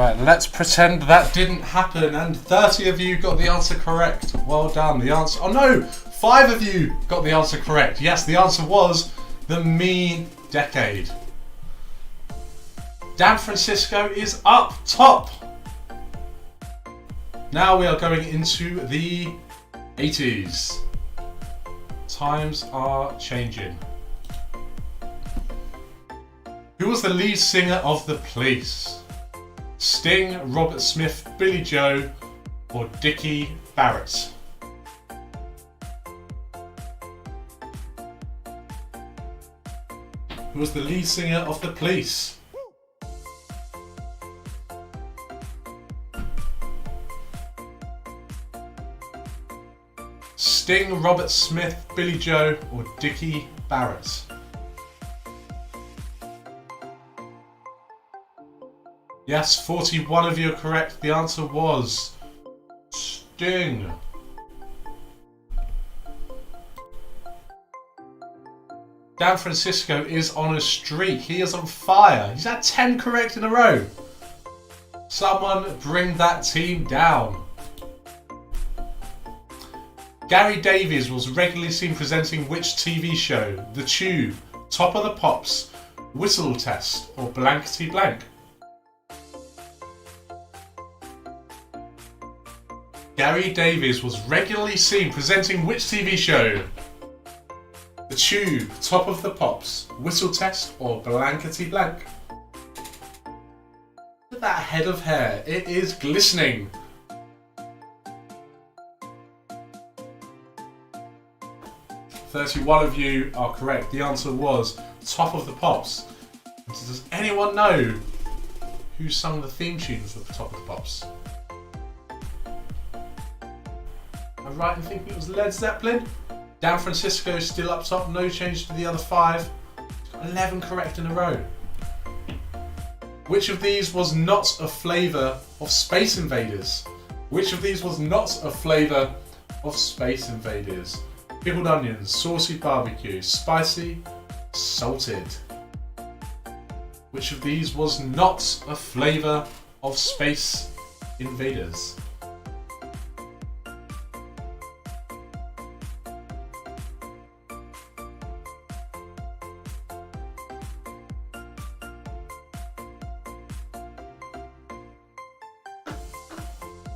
Right, let's pretend that didn't happen, and 30 of you got the answer correct. Well done. The answer... Oh no! 5 of you got the answer correct. Yes, the answer was the Me Decade. Dan Francisco is up top. Now we are going into the 80s. Times are changing. Who was the lead singer of The Police? Sting, Robert Smith, Billy Joe, or Dickie Barrett? Who was the lead singer of The Police? Sting, Robert Smith, Billy Joe, or Dickie Barrett? Yes, 41 of you are correct. The answer was Sting. Dan Francisco is on a streak. He is on fire. He's had 10 correct in a row. Someone bring that team down. Gary Davies was regularly seen presenting which TV show? The Tube, Top of the Pops, Whistle Test, or Blankety Blank? Gary Davies was regularly seen presenting which TV show? The Tube, Top of the Pops, Whistle Test, or Blankety Blank? Look at that head of hair. It is glistening. "31 of you are correct. The answer was Top of the Pops. Does anyone know who sung the theme tunes of Top of the Pops? I'm right in thinking it was Led Zeppelin. Dan Francisco is still up top, no change to the other 5. He's got 11 correct in a row. Which of these was not a flavour of Space Invaders? Which of these was not a flavour of Space Invaders? Pickled onions, saucy barbecue, spicy, salted. Which of these was not a flavour of Space Invaders?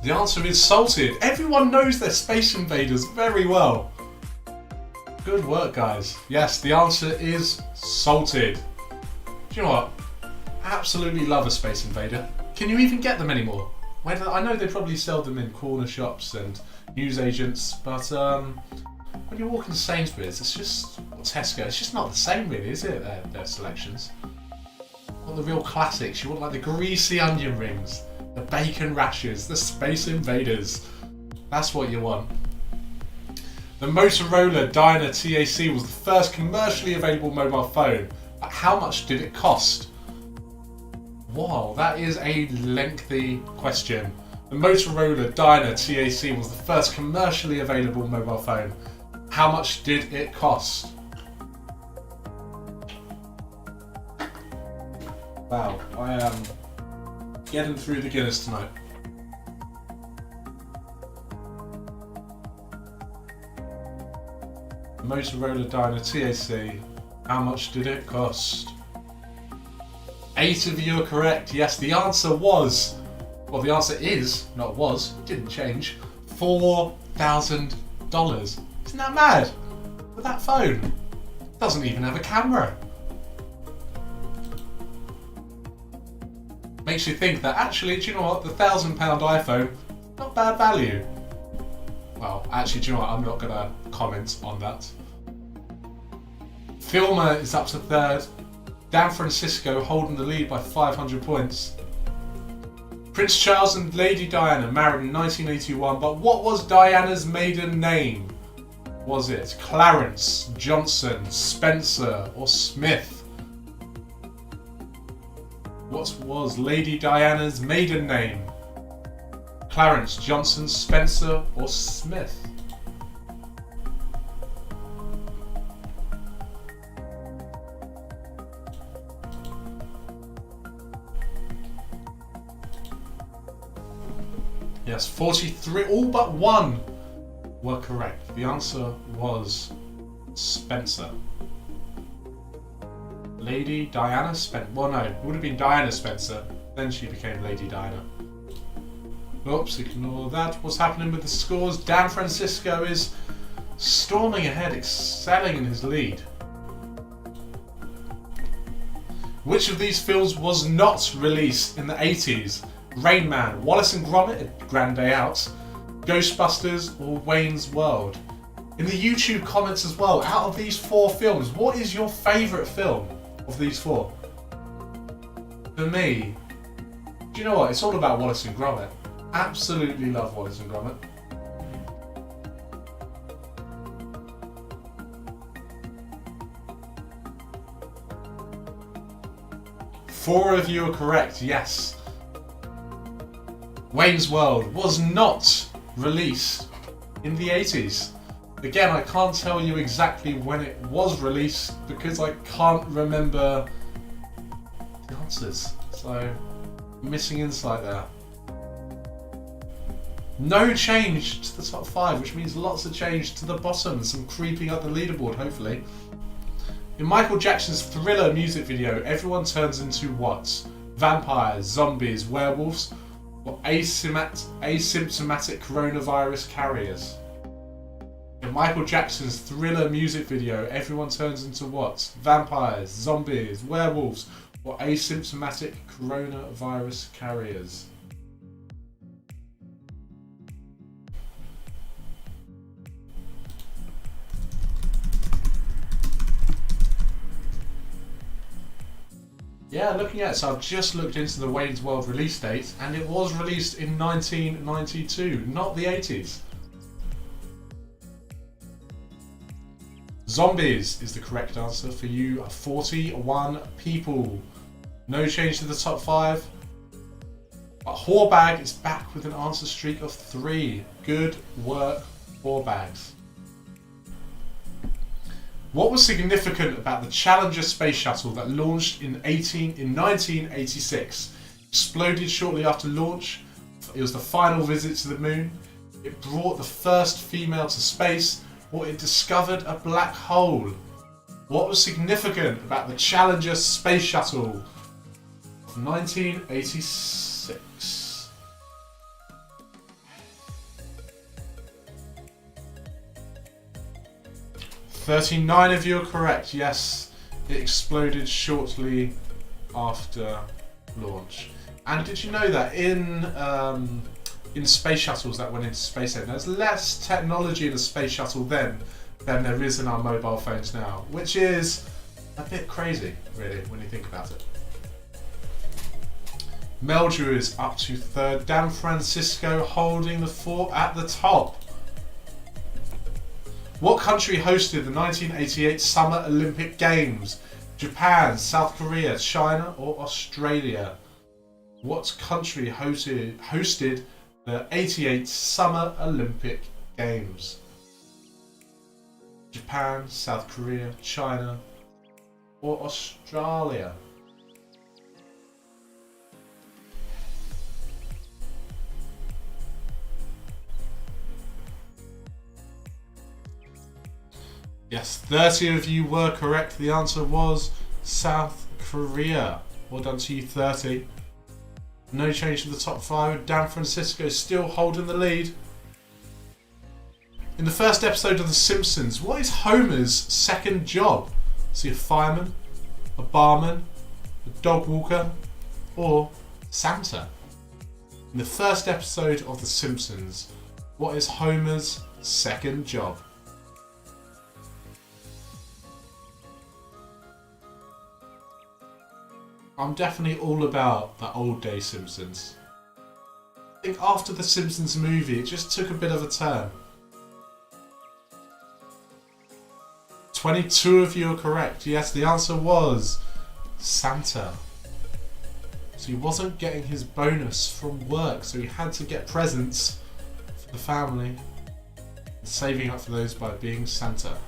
The answer is salted. Everyone knows their Space Invaders very well. Good work, guys. Yes, the answer is salted. Do you know what? I absolutely love a Space Invader. Can you even get them anymore? I know they probably sell them in corner shops and newsagents, but when you walk into Sainsbury's, it's just, or Tesco, it's just not the same really, is it, their selections? You want the real classics, you want like the greasy onion rings, the bacon rashers, the Space Invaders. That's what you want. The Motorola Dyna TAC was the first commercially available mobile phone, but how much did it cost? Wow, that is a lengthy question. The Motorola Dyna TAC was the first commercially available mobile phone. How much did it cost? Wow, I am getting through the Guinness tonight. Motorola Dyna TAC, how much did it cost? 8 of you are correct. Yes, the answer was, well, the answer is, not was, it didn't change, $4,000. Isn't that mad? But that phone doesn't even have a camera. Makes you think that actually, do you know what, the £1,000 iPhone, not bad value. Well, actually, do you know what, I'm not going to comment on that. Filmer is up to 3rd. Dan Francisco holding the lead by 500 points. Prince Charles and Lady Diana married in 1981, but what was Diana's maiden name? Was it Clarence, Johnson, Spencer, or Smith? What was Lady Diana's maiden name? Clarence, Johnson, Spencer, or Smith? Yes, 43, all but one were correct. The answer was Spencer. Lady Diana Spencer. Well, no, it would have been Diana Spencer. Then she became Lady Diana. Oops, ignore that. What's happening with the scores? Dan Francisco is storming ahead, excelling in his lead. Which of these films was not released in the 80s? Rain Man, Wallace and Gromit, A Grand Day Out, Ghostbusters, or Wayne's World? In the YouTube comments as well, out of these 4 films, what is your favourite film of these 4? For me, do you know what? It's all about Wallace and Gromit. Absolutely love Wallace and Gromit. Four of you are correct, yes. Wayne's World was not released in the 80s. Again, I can't tell you exactly when it was released because I can't remember the answers. So, missing insight there. No change to the top 5, which means lots of change to the bottom. Some creeping up the leaderboard, hopefully. In Michael Jackson's Thriller music video, everyone turns into what? Vampires, zombies, werewolves, or asymptomatic coronavirus carriers? In Michael Jackson's Thriller music video, everyone turns into what? Vampires, zombies, werewolves, or asymptomatic coronavirus carriers? Yeah, looking at it, so I've just looked into the Wayne's World release date, and it was released in 1992, not the 80s. Zombies is the correct answer for you, 41 people. No change to the top 5. But Horbag is back with an answer streak of 3. Good work, Horbags. What was significant about the Challenger space shuttle that launched in 1986? Exploded shortly after launch. It was the final visit to the moon. It brought the first female to space, or it discovered a black hole. What was significant about the Challenger space shuttle of 1986? 39 of you are correct. Yes, it exploded shortly after launch. And did you know that in space shuttles that went into space then, there's less technology in a space shuttle then than there is in our mobile phones now, which is a bit crazy, really, when you think about it. Meldrew is up to 3rd. Dan Francisco holding the fort at the top. What country hosted the 1988 Summer Olympic Games? Japan, South Korea, China, or Australia? What country hosted the 88 Summer Olympic Games? Japan, South Korea, China, or Australia? Yes, 30 of you were correct. The answer was South Korea. Well done to you, 30. No change to the top 5. Dan Francisco still holding the lead. In the first episode of The Simpsons, what is Homer's second job? Is he a fireman, a barman, a dog walker, or Santa? In the first episode of The Simpsons, what is Homer's second job? I'm definitely all about the old day Simpsons. I think after the Simpsons movie, it just took a bit of a turn. 22 of you are correct. Yes, the answer was Santa. So he wasn't getting his bonus from work, so he had to get presents for the family, and saving up for those by being Santa.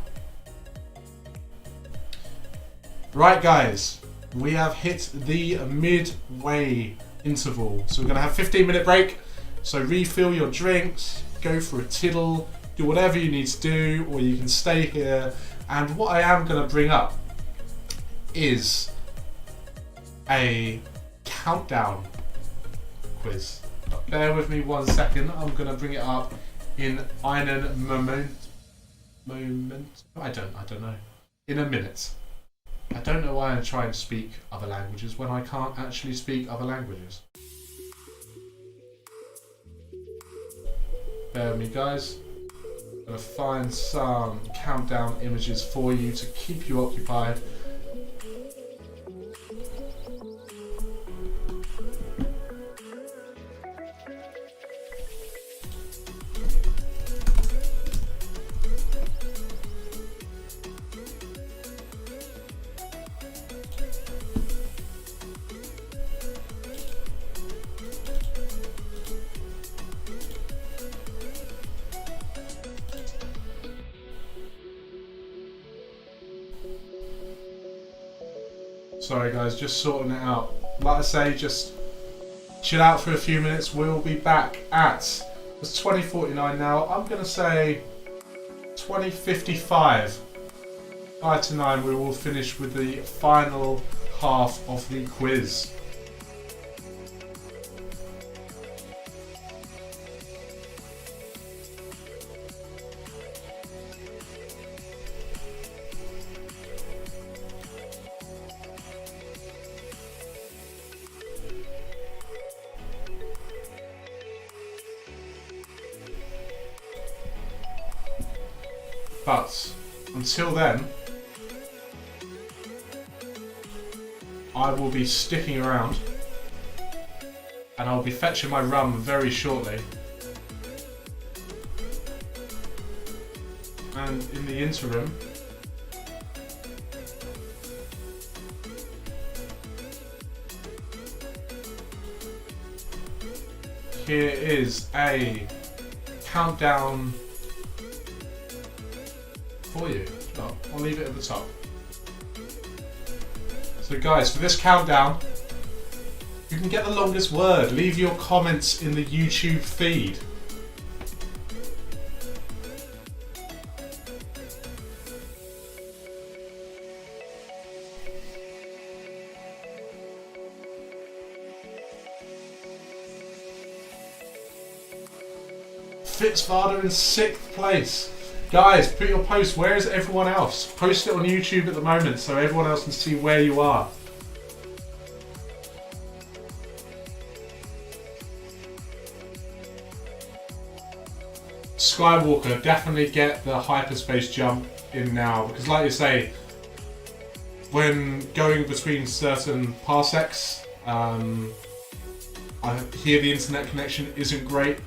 Right, guys. We have hit the midway interval. So we're going to have a 15-minute break So refill your drinks, go for a tiddle, do whatever you need to do, or you can stay here. And what I am going to bring up is a countdown quiz. Bear with me 1 second. I'm going to bring it up in einen Moment. I don't know. In a minute. I don't know why I try and speak other languages when I can't actually speak other languages. Bear with me, guys. I'm going to find some countdown images for you to keep you occupied. Sorry guys, just sorting it out. Like I say, just chill out for a few minutes. We'll be back at, it's 20:49 now. I'm going to say 20:55. 5 to 9 we will finish with the final half of the quiz. But until then, I will be sticking around and I'll be fetching my rum very shortly. And in the interim, here is a countdown for you. Well, I'll leave it at the top. So guys, for this countdown, you can get the longest word. Leave your comments in the YouTube feed. Fitzfather in 6th place. Guys, put your post. Where is everyone else? Post it on YouTube at the moment so everyone else can see where you are. Skywalker, definitely get the hyperspace jump in now, because like you say, when going between certain parsecs, I hear the internet connection isn't great,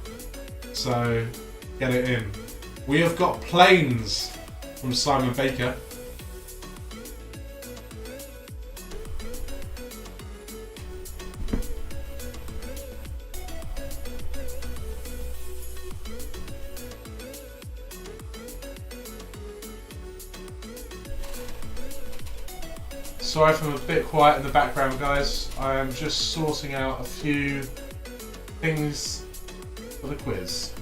so get it in. We have got Planes from Simon Baker. Sorry if I'm a bit quiet in the background, guys. I am just sorting out a few things for the quiz.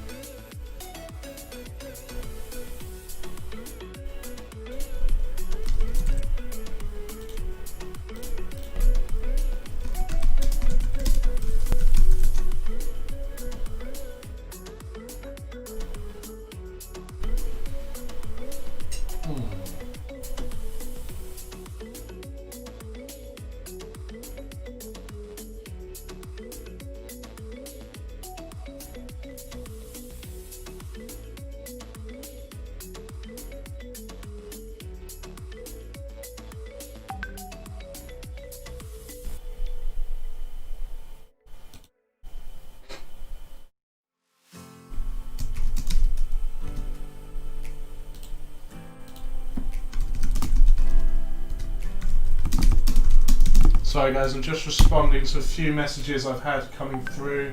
Sorry guys, I'm just responding to a few messages I've had coming through.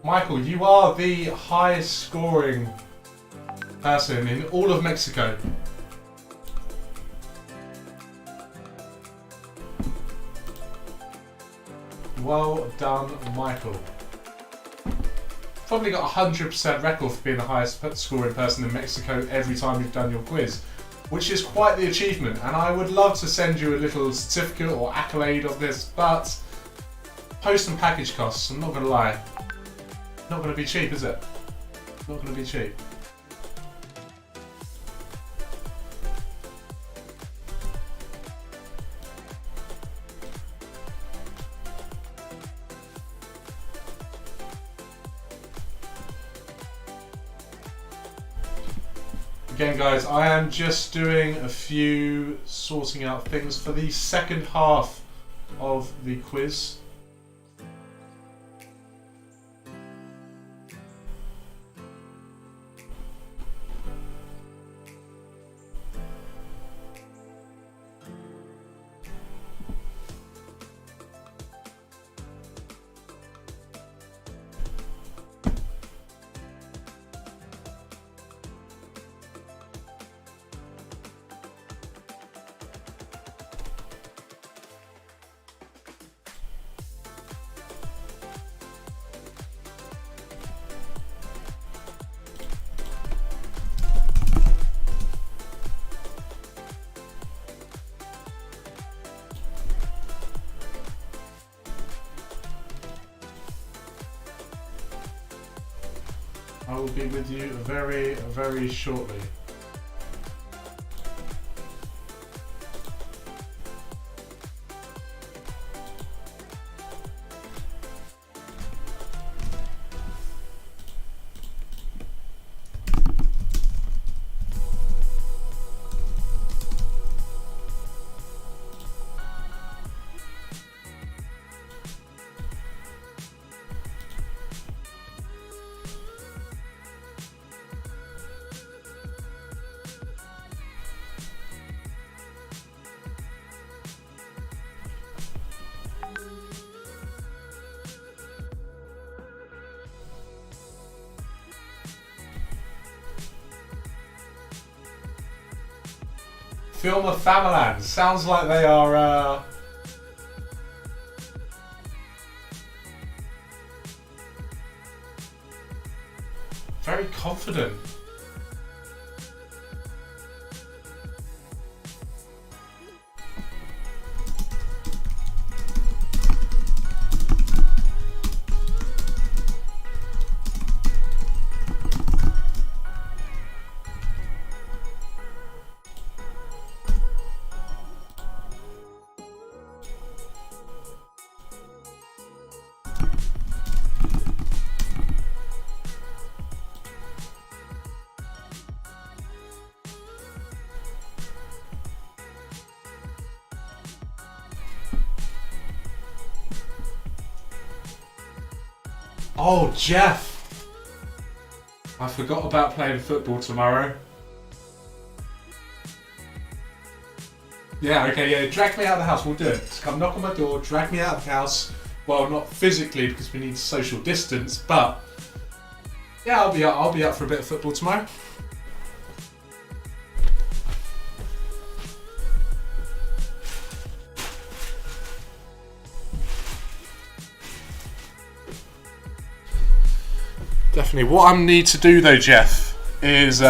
Michael, you are the highest scoring person in all of Mexico. Well done, Michael. probably got 100% record for being the highest scoring person in Mexico every time you've done your quiz, which is quite the achievement. And I would love to send you a little certificate or accolade of this, but post and package costs, I'm not going to lie, not going to be cheap, is it? Not going to be cheap. Again, guys, I am just doing a few sorting out things for the second half of the quiz. I will be with you very, very shortly. Film of Famaland. Sounds like they are very confident. Oh, Jeff! I forgot about playing football tomorrow. Yeah, okay, yeah, drag me out of the house, we'll do it. Just come knock on my door, drag me out of the house. Well, not physically because we need social distance, but yeah, I'll be up for a bit of football tomorrow. Definitely. What I need to do though, Jeff, is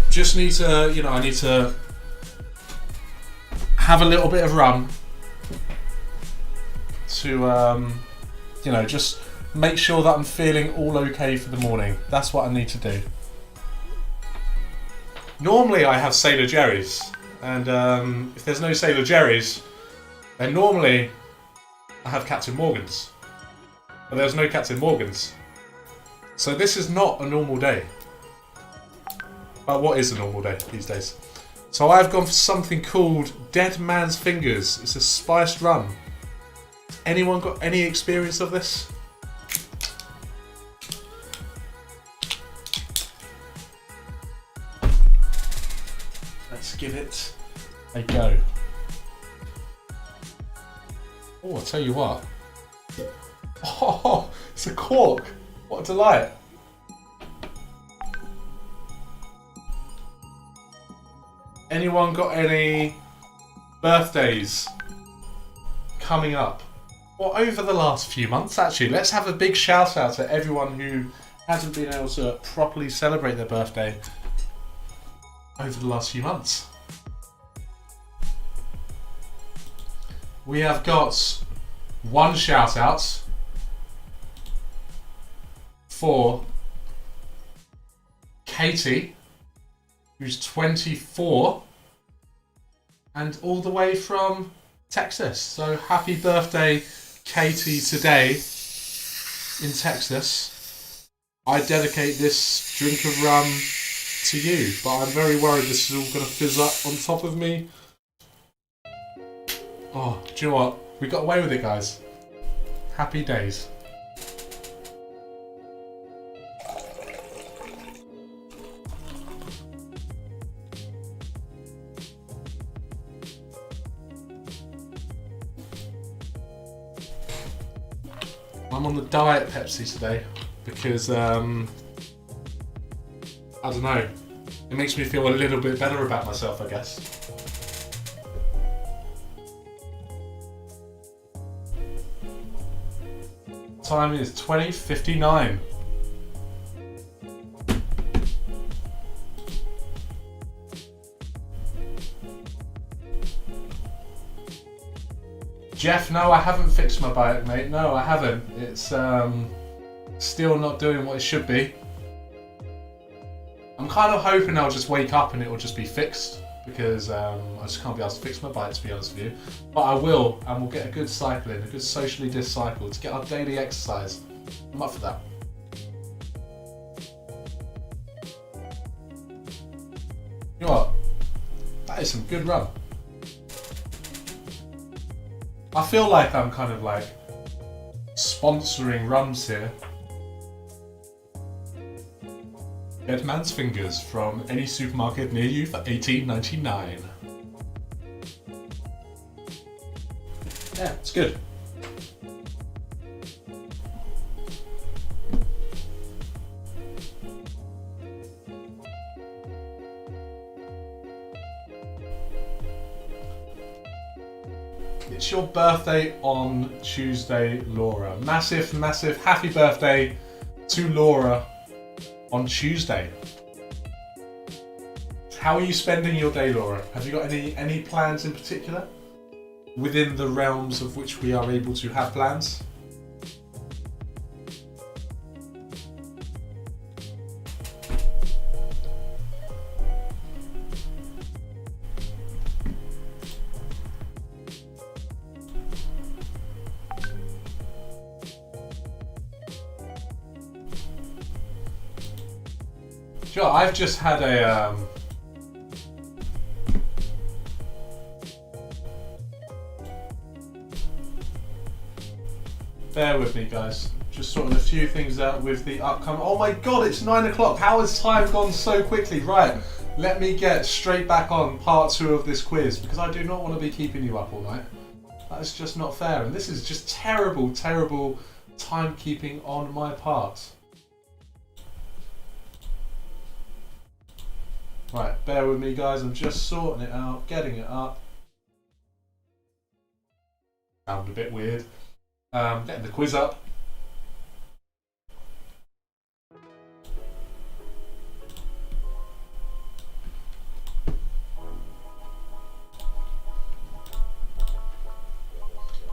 just need to, I need to have a little bit of rum to, just make sure that I'm feeling all okay for the morning. That's what I need to do. Normally I have Sailor Jerry's, and if there's no Sailor Jerry's, then normally I have Captain Morgan's. But there's no Captain Morgan's. So this is not a normal day. But what is a normal day these days? So I've gone for something called Dead Man's Fingers. It's a spiced rum. Anyone got any experience of this? Let's give it a go. Oh, I'll tell you what. Oh, it's a cork. What a delight. Anyone got any birthdays coming up? Well, over the last few months, actually. Let's have a big shout out to everyone who hasn't been able to properly celebrate their birthday over the last few months. We have got one shout out for Katie, who's 24 and all the way from Texas. So happy birthday, Katie, today in Texas. I dedicate this drink of rum to you, but I'm very worried this is all going to fizz up on top of me. Oh, do you know what? We got away with it, guys. Happy days. I'm on the Diet Pepsi today because, I don't know, it makes me feel a little bit better about myself, I guess. Time is 20:59. Jeff, no, I haven't fixed my bike, mate. No, I haven't. It's still not doing what it should be. I'm kind of hoping I'll just wake up and it will just be fixed, because I just can't be able to fix my bike, to be honest with you. But I will, and we'll get a good cycle in, a good socially disc cycle to get our daily exercise. I'm up for that. You know what? That is some good rum. I feel like I'm kind of like sponsoring rums here. Get Man's Fingers from any supermarket near you for $18.99. Yeah, it's good. It's your birthday on Tuesday, Laura. Massive, massive happy birthday to Laura on Tuesday. How are you spending your day, Laura? Have you got any plans in particular within the realms of which we are able to have plans? Sure, I've just had a bear with me, guys. Just sorting a few things out with the upcoming. Oh my god, it's 9 o'clock. How has time gone so quickly? Right, let me get straight back on part 2 of this quiz, because I do not want to be keeping you up all night. That is just not fair, and this is just terrible, terrible timekeeping on my part. Right, bear with me, guys. I'm just sorting it out, getting it up. Sound a bit weird. Getting the quiz up.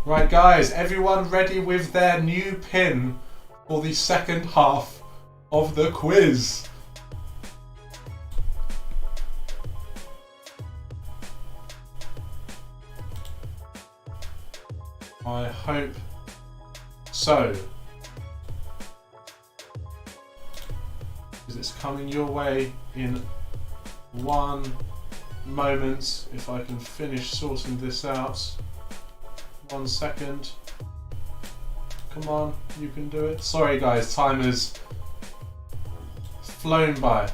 Right, guys, everyone ready with their new pin for the second half of the quiz? I hope so. Because it's coming your way in 1 moment. If I can finish sorting this out. 1 second. Come on, you can do it. Sorry guys, time has flown by.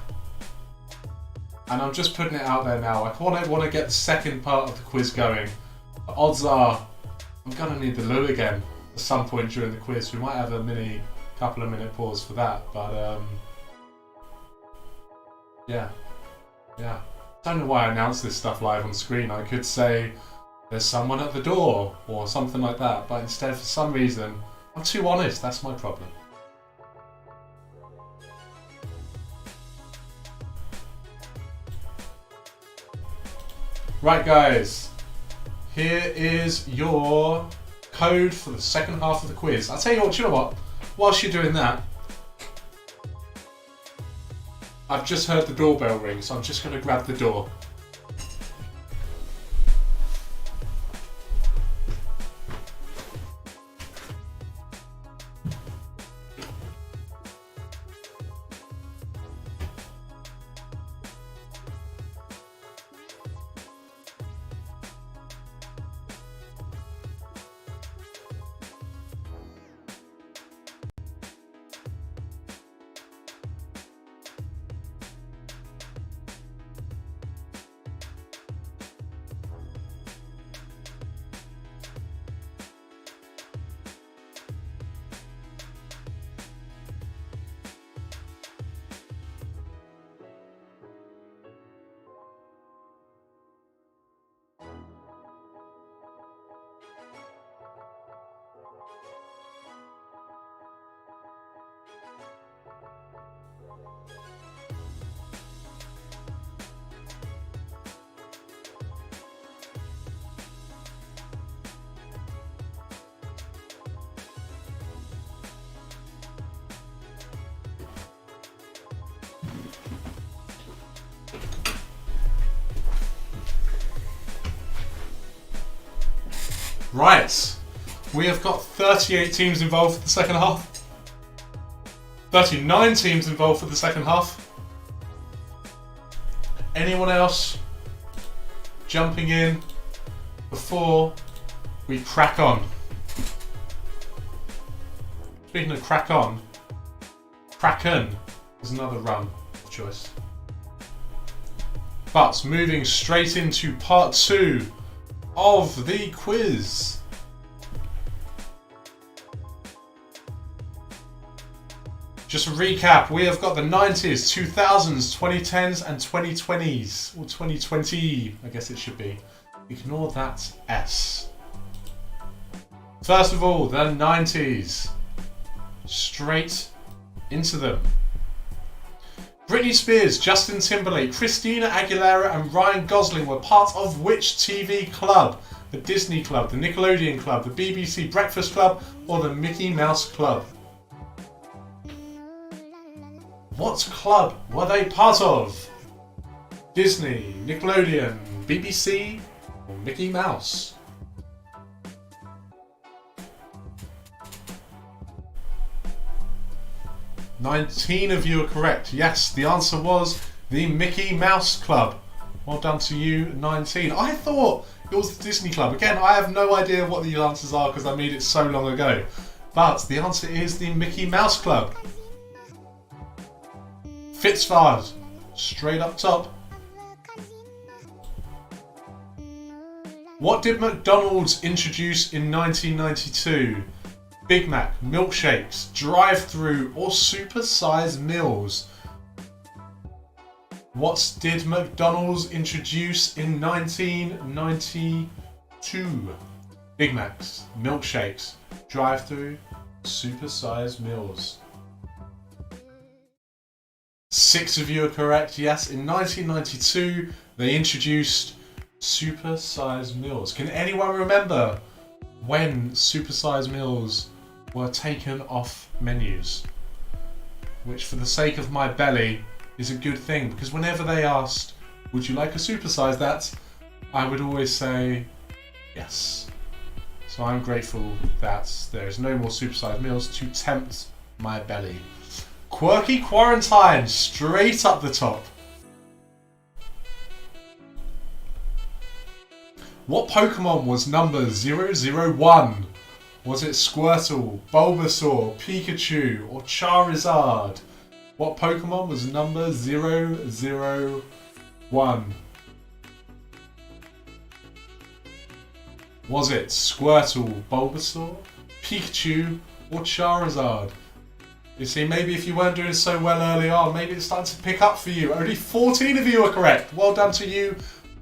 And I'm just putting it out there now. I want to get the second part of the quiz going. The odds are I'm gonna need the loo again at some point during the quiz. We might have a couple of minute pause for that, but yeah. Don't know why I announced this stuff live on screen. I could say there's someone at the door or something like that, but instead, for some reason, I'm too honest. That's my problem. Right, guys. Here is your code for the second half of the quiz. I'll tell you what, do you know what? Whilst you're doing that, I've just heard the doorbell ring, so I'm just going to grab the door. Right, we have got 38 teams involved for the second half. 39 teams involved for the second half. Anyone else jumping in before we crack on? Speaking of crack on, Kraken is another run of choice. But moving straight into part 2 of the quiz. Just a recap, we have got the 90s, 2000s, 2010s and 2020s. Or 2020, I guess it should be. Ignore that S. First of all, the 90s. Straight into them. Britney Spears, Justin Timberlake, Christina Aguilera and Ryan Gosling were part of which TV club? The Disney Club, the Nickelodeon Club, the BBC Breakfast Club or the Mickey Mouse Club? What club were they part of? Disney, Nickelodeon, BBC or Mickey Mouse? 19 of you are correct. Yes, the answer was the Mickey Mouse Club. Well done to you, 19. I thought it was the Disney Club. Again, I have no idea what the answers are because I made it so long ago. But the answer is the Mickey Mouse Club. Fitzfard, straight up top. What did McDonald's introduce in 1992? Big Mac, milkshakes, drive-through or super-sized meals? What did McDonald's introduce in 1992? Big Macs, milkshakes, drive-through, super-sized meals. 6 of you are correct. Yes, in 1992 they introduced super-sized meals. Can anyone remember when super-sized meals were taken off menus? Which, for the sake of my belly, is a good thing, because whenever they asked, would you like a supersize that? I would always say yes. So I'm grateful that there is no more supersized meals to tempt my belly. Quirky Quarantine, straight up the top. What Pokemon was number 001? Was it Squirtle, Bulbasaur, Pikachu or Charizard? What Pokemon was number 001? Was it Squirtle, Bulbasaur, Pikachu or Charizard? You see, maybe if you weren't doing so well early on, maybe it's starting to pick up for you. Only 14 of you are correct. Well done to you,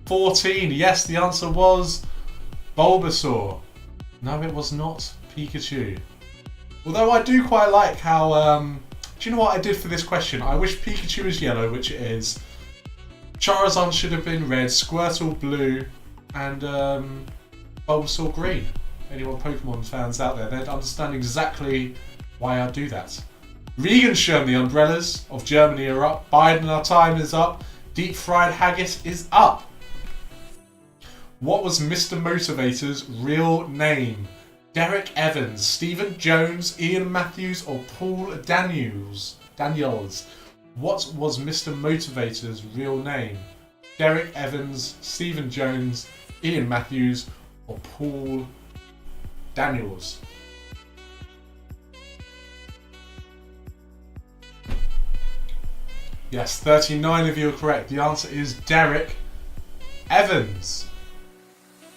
14. Yes, the answer was Bulbasaur. No, it was not Pikachu. Although I do quite like how... do you know what I did for this question? I wish Pikachu was yellow, which it is. Charizard should have been red, Squirtle blue, and Bulbasaur green. Anyone Pokemon fans out there, they'd understand exactly why I do that. Regenschirm, the umbrellas of Germany are up. Biden, our time is up. Deep fried haggis is up. What was Mr. Motivator's real name? Derek Evans, Stephen Jones, Ian Matthews, or Paul Daniels? What was Mr. Motivator's real name? Derek Evans, Stephen Jones, Ian Matthews, or Paul Daniels? Yes, 39 of you are correct. The answer is Derek Evans.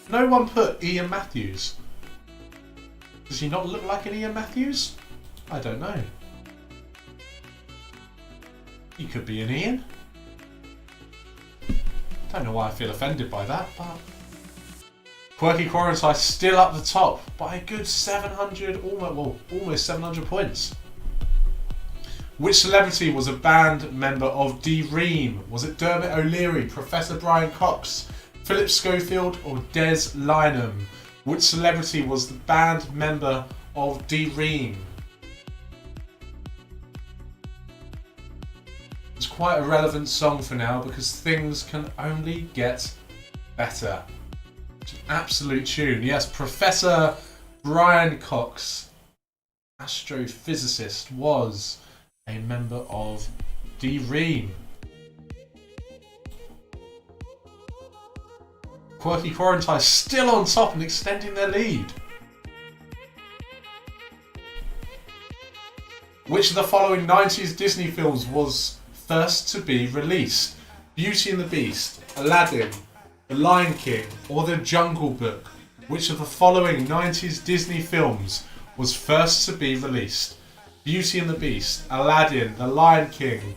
No one put Ian Matthews. Does he not look like an Ian Matthews? I don't know. He could be an Ian. Don't know why I feel offended by that, but... Quirky Quarantine still up the top by a good 700, almost 700 points. Which celebrity was a band member of D-Ream? Was it Dermot O'Leary, Professor Brian Cox, Philip Schofield, or Des Lynam? Which celebrity was the band member of D-Ream? It's quite a relevant song for now because things can only get better. It's an absolute tune. Yes, Professor Brian Cox, astrophysicist, was a member of D-Ream. Quirky Quarantine still on top and extending their lead. Which of the following 90s Disney films was first to be released? Beauty and the Beast, Aladdin, The Lion King, or The Jungle Book? Which of the following 90s Disney films was first to be released? Beauty and the Beast, Aladdin, The Lion King,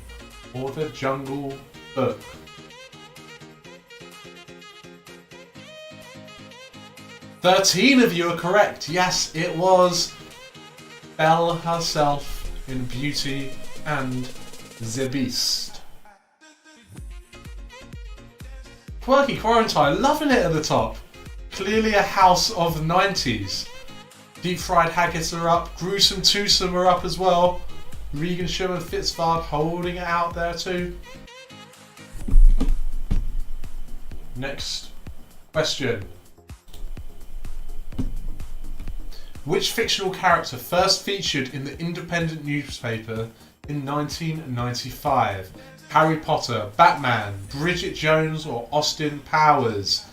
or The Jungle Book? "13 of you are correct. Yes, it was Belle herself in Beauty and the Beast. Quirky Quarantine, loving it at the top. Clearly a house of 90s. Deep Fried Haggis are up. Gruesome Twosome are up as well. Regenschirm and Fitzvard holding it out there too. Next question. Which fictional character first featured in the Independent newspaper in 1995? Harry Potter, Batman, Bridget Jones, or Austin Powers?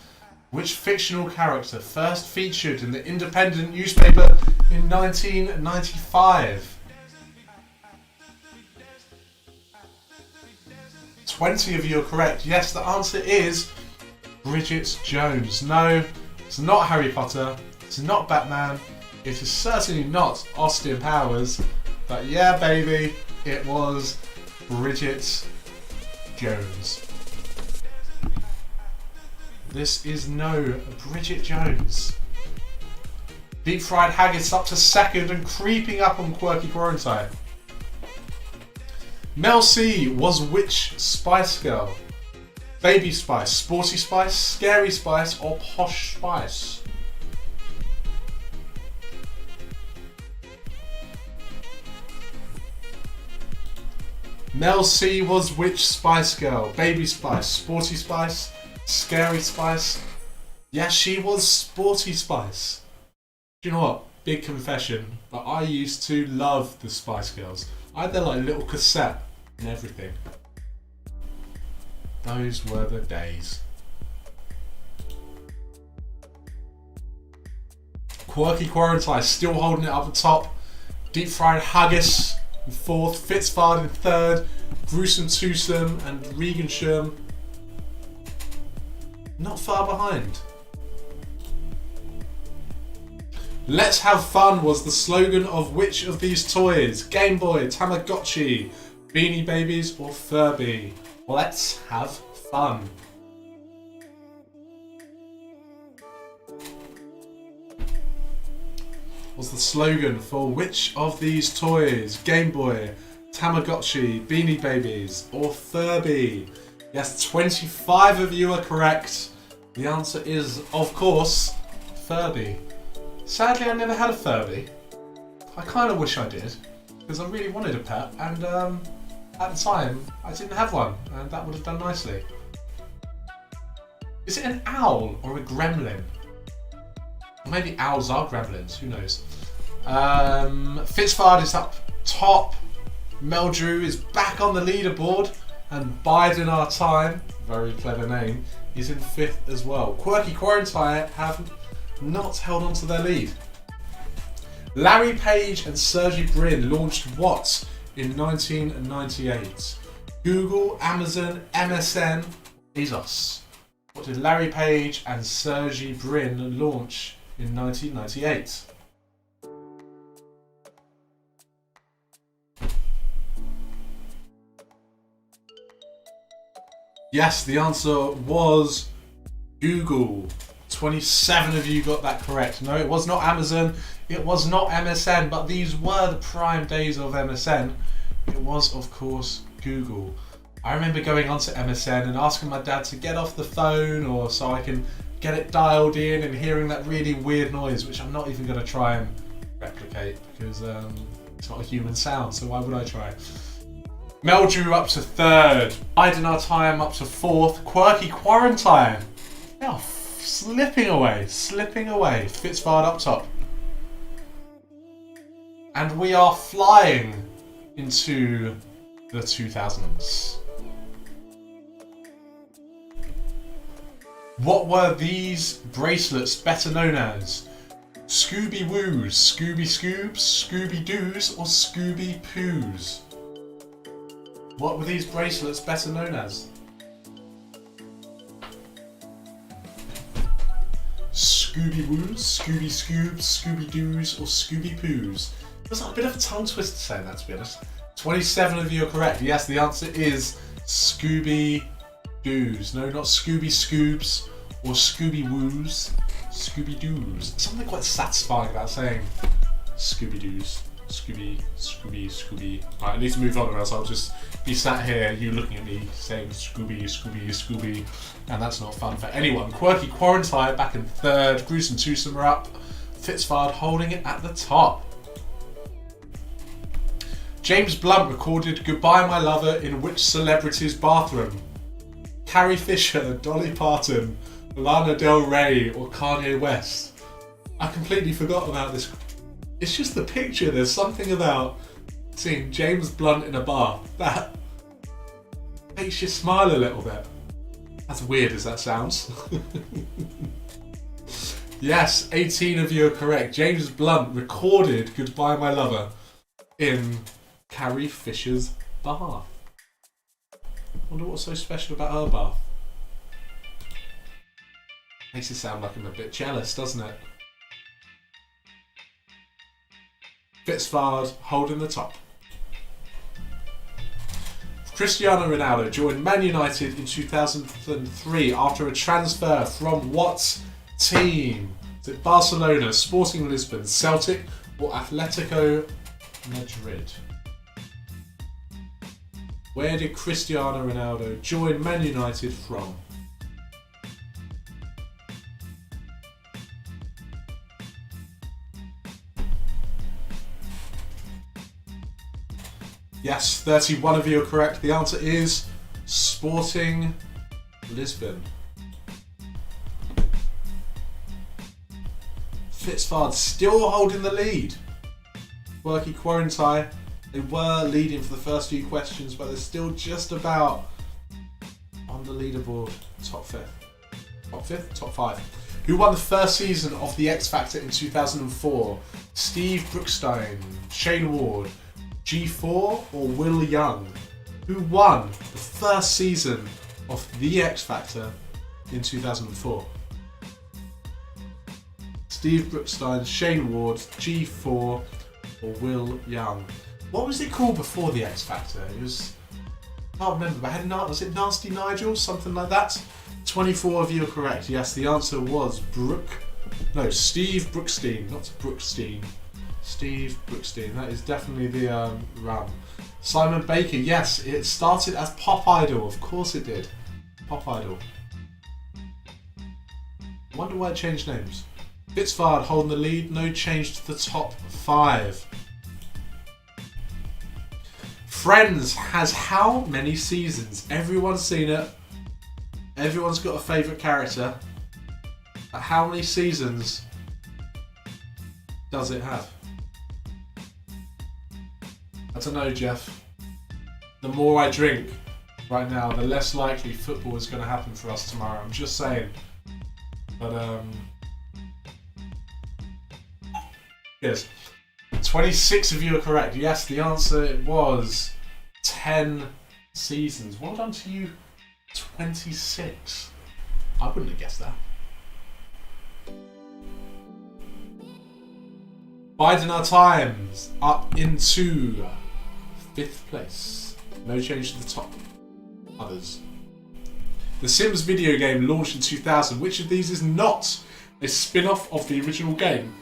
Which fictional character first featured in the Independent newspaper in 1995? 20 of you are correct. Yes, the answer is Bridget Jones. No, it's not Harry Potter. It's not Batman. It is certainly not Austin Powers. But yeah, baby, it was Bridget Jones. This is no Bridget Jones. Deep Fried Haggis up to second and creeping up on Quirky Quarantine. Mel C was which Spice Girl? Baby Spice, Sporty Spice, Scary Spice, or Posh Spice? Mel C was which Spice Girl? Baby Spice, Sporty Spice, Scary Spice? Yeah, she was Sporty Spice. Do you know what? Big confession, but I used to love the Spice Girls. I had their like little cassette and everything. Those were the days. Quirky Quarantine still holding it up the top. Deep Fried Haggis in fourth, Fitzvard in third, Gruesome Twosome and Regenschirm not far behind. Let's have fun was the slogan of which of these toys? Game Boy, Tamagotchi, Beanie Babies, or Furby? Let's have fun. Was the slogan for which of these toys? Game Boy, Tamagotchi, Beanie Babies, or Furby? Yes, 25 of you are correct. The answer is, of course, Furby. Sadly, I never had a Furby. I kind of wish I did, because I really wanted a pet, and at the time, I didn't have one, and that would have done nicely. Is it an owl or a gremlin? Or maybe owls are gremlins, who knows? Fitzfard is up top. Meldrew is back on the leaderboard, and Biding Our Time, very clever name, is in 5th as well. Quirky Quarantine have not held on to their lead. Larry Page and Sergey Brin launched what in 1998? Google, Amazon, MSN, Bezos. What did Larry Page and Sergey Brin launch in 1998? Yes, the answer was Google. 27 of you got that correct. No, it was not Amazon, it was not MSN, but these were the prime days of MSN. It was, of course, Google. I remember going onto MSN and asking my dad to get off the phone or so I can get it dialed in and hearing that really weird noise, which I'm not even going to try and replicate because it's not a human sound, so why would I try? Meldrew up to 3rd, Biding Our Time up to 4th, Quirky Quarantine. Oh, slipping away. Fitzfard up top. And we are flying into the 2000s. What were these bracelets better known as? Scooby Woos, Scooby Scoobs, Scooby Doos, or Scooby Poos? What were these bracelets better known as? Scooby Woos, Scooby Scoobs, Scooby Doos, or Scooby Poos? There's a bit of a tongue twister saying that, to be honest. 27 of you are correct. Yes, the answer is Scooby Doos. No, not Scooby Scoobs or Scooby Woos. Scooby Doos. Something quite satisfying about saying Scooby Doos. Scooby. Right, I need to move on or else I'll just be sat here, you looking at me, saying Scooby, and that's not fun for anyone. Quirky Quarantine back in 3rd, Gruesome Twosome are up, Fitzfard holding it at the top. James Blunt recorded Goodbye My Lover in which celebrity's bathroom? Carrie Fisher, Dolly Parton, Lana Del Rey, or Kanye West? I completely forgot about this. It's just the picture. There's something about seeing James Blunt in a bath that makes you smile a little bit. As weird as that sounds. Yes, 18 of you are correct. James Blunt recorded Goodbye My Lover in Carrie Fisher's bath. Wonder what's so special about her bath. Makes it sound like I'm a bit jealous, doesn't it? Fitzfard holding the top. Cristiano Ronaldo joined Man United in 2003 after a transfer from what team? Is it Barcelona, Sporting Lisbon, Celtic, or Atletico Madrid? Where did Cristiano Ronaldo join Man United from? Yes, 31 of you are correct. The answer is Sporting Lisbon. Fitzfard still holding the lead. Quirky Quarantine, they were leading for the first few questions, but they're still just about on the leaderboard. Top 5th? Top 5. Who won the first season of The X Factor in 2004? Steve Brookstein, Shane Ward, G4, or Will Young? Who won the first season of The X Factor in 2004? Steve Brookstein, Shane Ward, G4, or Will Young? What was it called before The X Factor? It was, I can't remember, was it Nasty Nigel? Something like that? 24 of you are correct. Yes, the answer was Steve Brookstein, not Brookstein. Steve Brookstein, that is definitely the run. Simon Baker, yes, it started as Pop Idol, of course it did. Pop Idol. Wonder why it changed names. Fitzvard holding the lead, no change to the top 5. Friends has how many seasons? Everyone's seen it. Everyone's got a favourite character. But how many seasons does it have? I don't know, Jeff. The more I drink right now, the less likely football is going to happen for us tomorrow. I'm just saying. But, yes. 26 of you are correct. Yes, the answer was 10 seasons. Well done to you, 26. I wouldn't have guessed that. Biding our times up into 5th place. No change to the top. Others. The Sims video game launched in 2000. Which of these is not a spin-off of the original game?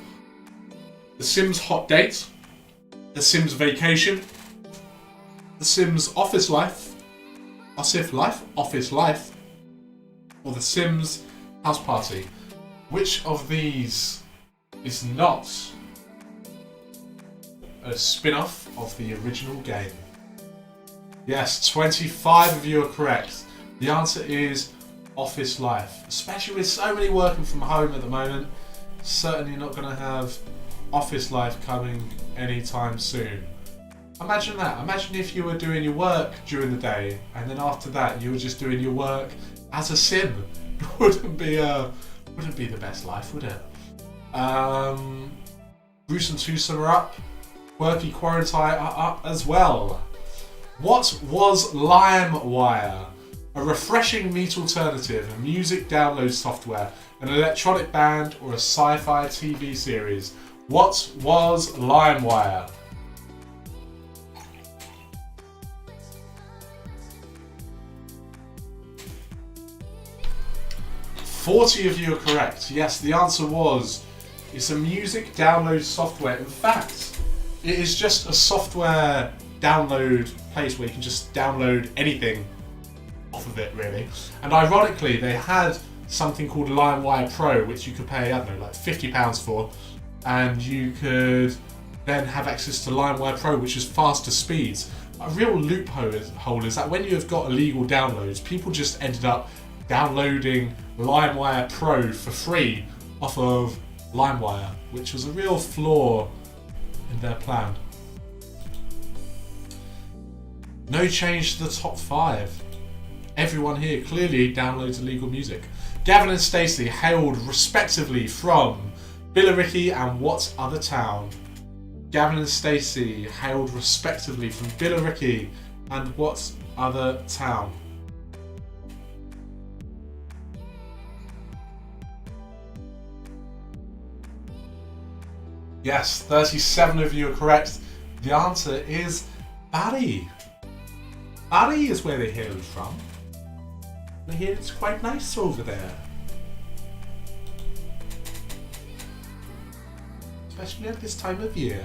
The Sims Hot Date, The Sims Vacation, The Sims Office Life, Office Life, or The Sims House Party. Which of these is not a spin-off of the original game? Yes, 25 of you are correct. The answer is Office Life. Especially with so many working from home at the moment, certainly not going to have Office Life coming anytime soon. Imagine that. Imagine if you were doing your work during the day and then after that you were just doing your work as a sim. Wouldn't be the best life, would it? Gruesome Twosome are up. Quirky Quarantine are up as well. What was LimeWire? A refreshing meat alternative, a music download software, an electronic band, or a sci-fi TV series? What was LimeWire? "40 of you are correct. Yes, the answer was, it's a music download software. In fact, it is just a software download place where you can just download anything off of it, really. And ironically, they had something called LimeWire Pro, which you could pay, I don't know, like £50 for, and you could then have access to LimeWire Pro, which is faster speeds. A real loophole is that when you have got illegal downloads, people just ended up downloading LimeWire Pro for free off of LimeWire, which was a real flaw in their plan. No change to the top 5. Everyone here clearly downloads illegal music. Gavin and Stacey hailed respectively from Billericay and what other town? Gavin and Stacey hailed respectively from Billericay and what other town? Yes, 37 of you are correct. The answer is Barry. Barry is where they hailed from. I hear it's quite nice over there. Especially at this time of year.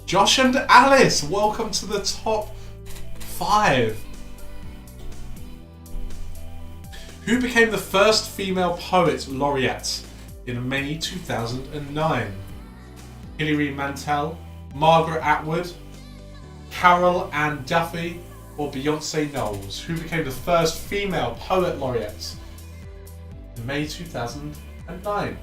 Josh and Alice, welcome to the top 5. Who became the first female poet laureate in May 2009? Hilary Mantel, Margaret Atwood, Carol Ann Duffy, or Beyonce Knowles? Who became the first female poet laureate in May 2009?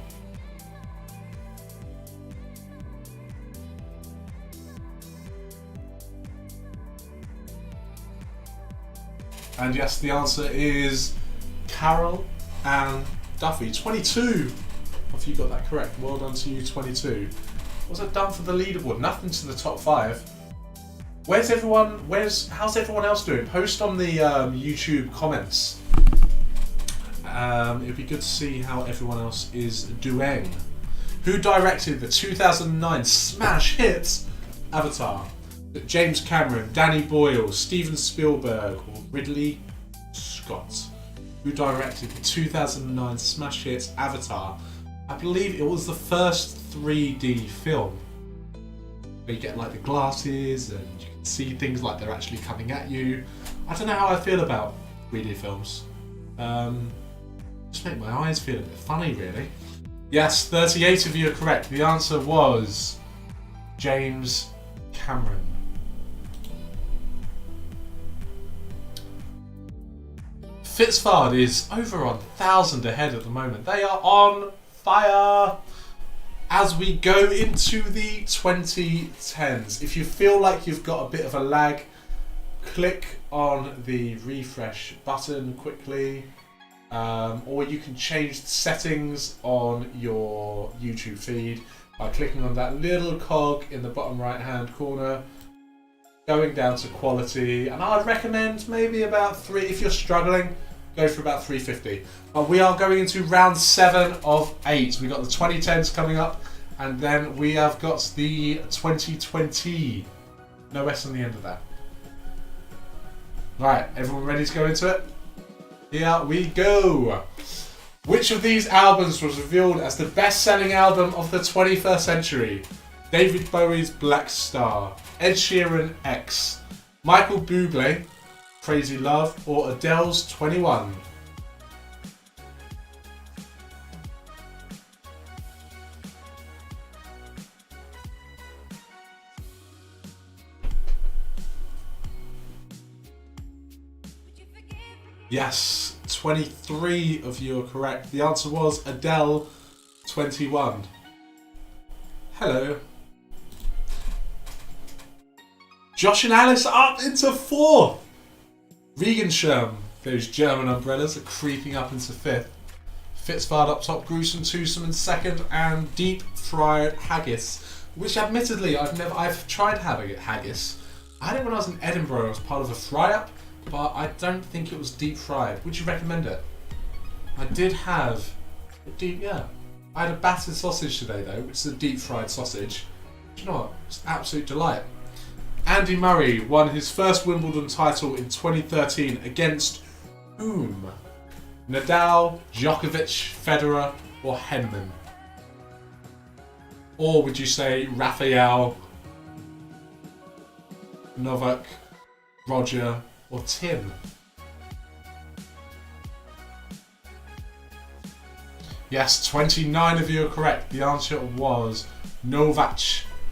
And yes, the answer is Carol Ann Duffy. 22 of you got that correct. Well done to you, 22. What's it done for the leaderboard? Nothing to the top 5. How's everyone else doing? Post on the YouTube comments. It'd be good to see how everyone else is doing. Who directed the 2009 smash hit Avatar? James Cameron, Danny Boyle, Steven Spielberg, or Ridley Scott? Who directed the 2009 smash hit Avatar? I believe it was the first 3D film. Where you get like the glasses and you can see things like they're actually coming at you. I don't know how I feel about 3D films. Just make my eyes feel a bit funny, really. Yes, 38 of you are correct. The answer was James Cameron. Fitzfard is over 1,000 ahead at the moment. They are on fire as we go into the 2010s. If you feel like you've got a bit of a lag, click on the refresh button quickly, or you can change the settings on your YouTube feed by clicking on that little cog in the bottom right hand corner, going down to quality, and I'd recommend maybe about 3. If you're struggling, go for about 350. But we are going into round 7 of 8. We've got the 2010s coming up, and then we have got the 2020. No S on the end of that. Right, everyone ready to go into it? Here we go. Which of these albums was revealed as the best-selling album of the 21st century? David Bowie's Black Star, Ed Sheeran X, Michael Bublé Crazy Love, or Adele's 21? Yes, 23 of you are correct. The answer was Adele 21. Hello. Josh and Alice up into 4th. Regenschirm, those German umbrellas, are creeping up into 5th. Fitzfard up top, Gruesome Twosome in 2nd, and Deep Fried Haggis, which admittedly I've tried having haggis. I had it when I was in Edinburgh as part of a fry-up, but I don't think it was deep fried. Would you recommend it? I did have I had a battered sausage today though, which is a deep fried sausage. Do you know what? It's an absolute delight. Andy Murray won his first Wimbledon title in 2013 against whom? Nadal, Djokovic, Federer, or Henman? Or would you say Rafael, Novak, Roger, or Tim? Yes, 29 of you are correct. The answer was Novak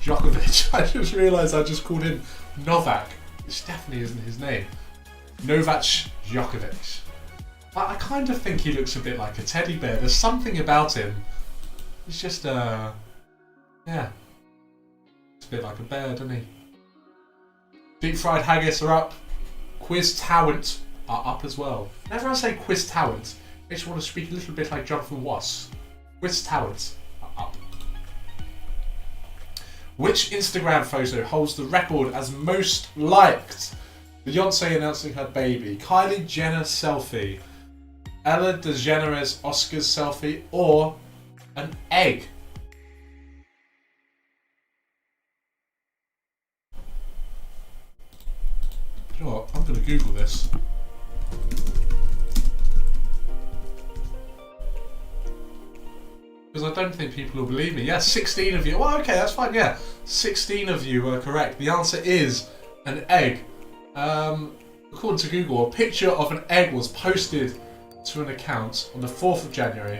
Djokovic. I just realised I just called him Novak, which definitely isn't his name. Novak Djokovic. I kind of think he looks a bit like a teddy bear. There's something about him. He's just, yeah. It's a bit like a bear, doesn't he? Deep Fried Haggis are up. Quiz Talent are up as well. Whenever I say Quiz Talent, I just want to speak a little bit like Jonathan Wass. Quiz Talent are up. Which Instagram photo holds the record as most liked? Beyonce announcing her baby, Kylie Jenner selfie, Ella DeGeneres Oscars selfie, or an egg? You know what? I'm going to Google this. Because I don't think people will believe me. Yeah, 16 of you. Well, okay, that's fine. Yeah, 16 of you were correct. The answer is an egg. According to Google, a picture of an egg was posted to an account on the 4th of January.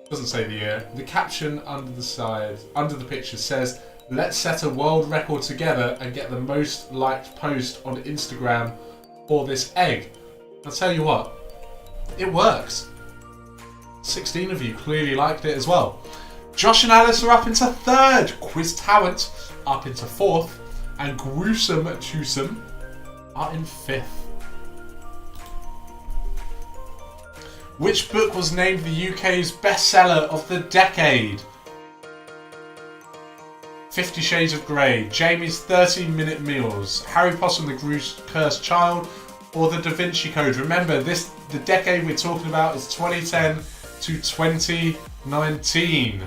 Doesn't say the year. The caption under the picture says, "Let's set a world record together and get the most liked post on Instagram for this egg." I'll tell you what, it works. 16 of you clearly liked it as well. Josh and Alice are up into 3rd, Quiz Talent up into 4th, and Gruesome Twosome are in 5th. Which book was named the UK's bestseller of the decade? 50 Shades of Grey, Jamie's 30-Minute Meals, Harry Potter and the Cursed Child, or The Da Vinci Code. Remember, the decade we're talking about is 2010 to 2019.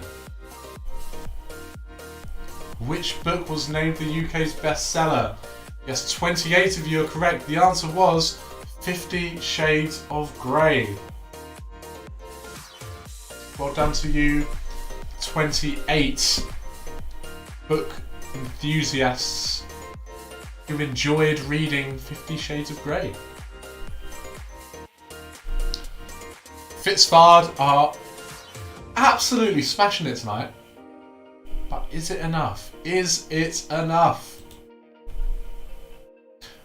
Which book was named the UK's bestseller? Yes, 28 of you are correct. The answer was 50 Shades of Grey. Well done to you, 28 book enthusiasts who enjoyed reading 50 Shades of Grey. Fitzfard are absolutely smashing it tonight. But is it enough? Is it enough?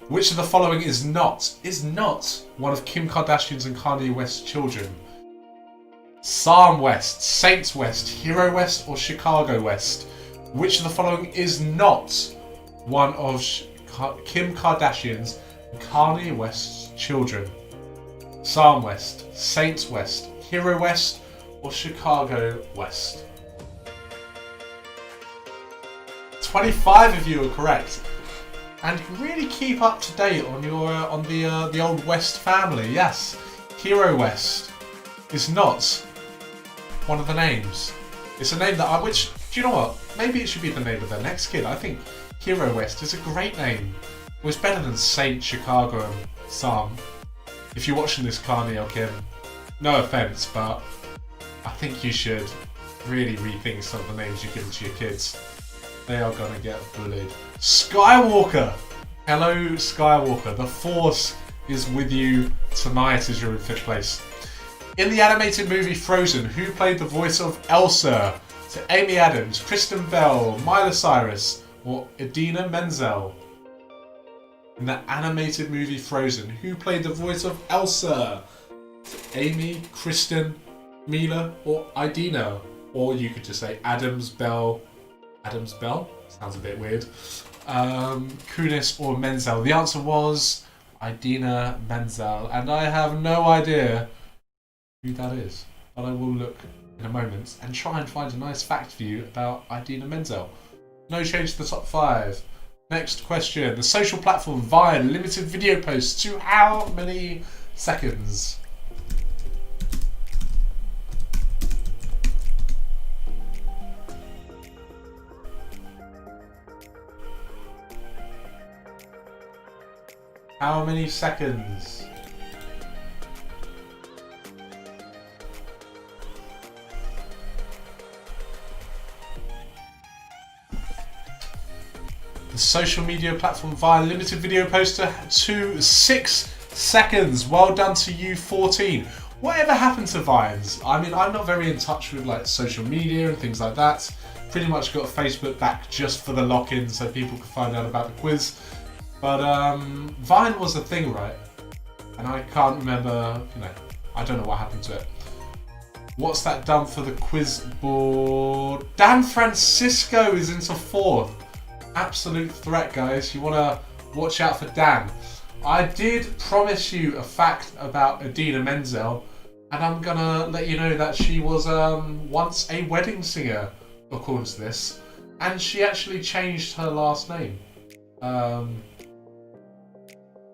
Which of the following is not one of Kim Kardashian's and Kanye West's children? Psalm West, Saints West, Hero West, or Chicago West? Which of the following is not one of Kim Kardashian's and Kanye West's children? Psalm West, Saints West, Hero West, or Chicago West? 25 of you are correct. And really keep up to date on your the old West family. Yes, Hero West is not one of the names. It's a name that which, do you know what? Maybe it should be the name of their next kid. I think Hero West is a great name. It was better than Saint, Chicago, and Psalm. If you're watching this, Kanye or Kim, no offense, but I think you should really rethink some of the names you give to your kids. They are gonna get bullied. Skywalker! Hello, Skywalker. The Force is with you tonight as you're in 5th place. In the animated movie Frozen, who played the voice of Elsa? So Amy Adams, Kristen Bell, Miley Cyrus, or Idina Menzel? In the animated movie Frozen, who played the voice of Elsa? Amy, Kristen, Mila, or Idina? Or you could just say Adams, Bell. Adams, Bell? Sounds a bit weird. Kunis or Menzel? The answer was Idina Menzel, and I have no idea who that is. But I will look in a moment and try and find a nice fact for you about Idina Menzel. No change to the top 5. Next question. The social platform Vine limited video posts to how many seconds? How many seconds? The social media platform Vine limited video poster to 6 seconds. Well done to you, 14. Whatever happened to Vines? I mean, I'm not very in touch with like social media and things like that. Pretty much got Facebook back just for the lock-in so people could find out about the quiz. But Vine was a thing, right? And I can't remember, I don't know what happened to it. What's that done for the quiz board? Dan Francisco is into 4th. Absolute threat, guys. You want to watch out for Dan. I did promise you a fact about Idina Menzel, and I'm going to let you know that she was once a wedding singer, according to this. And she actually changed her last name.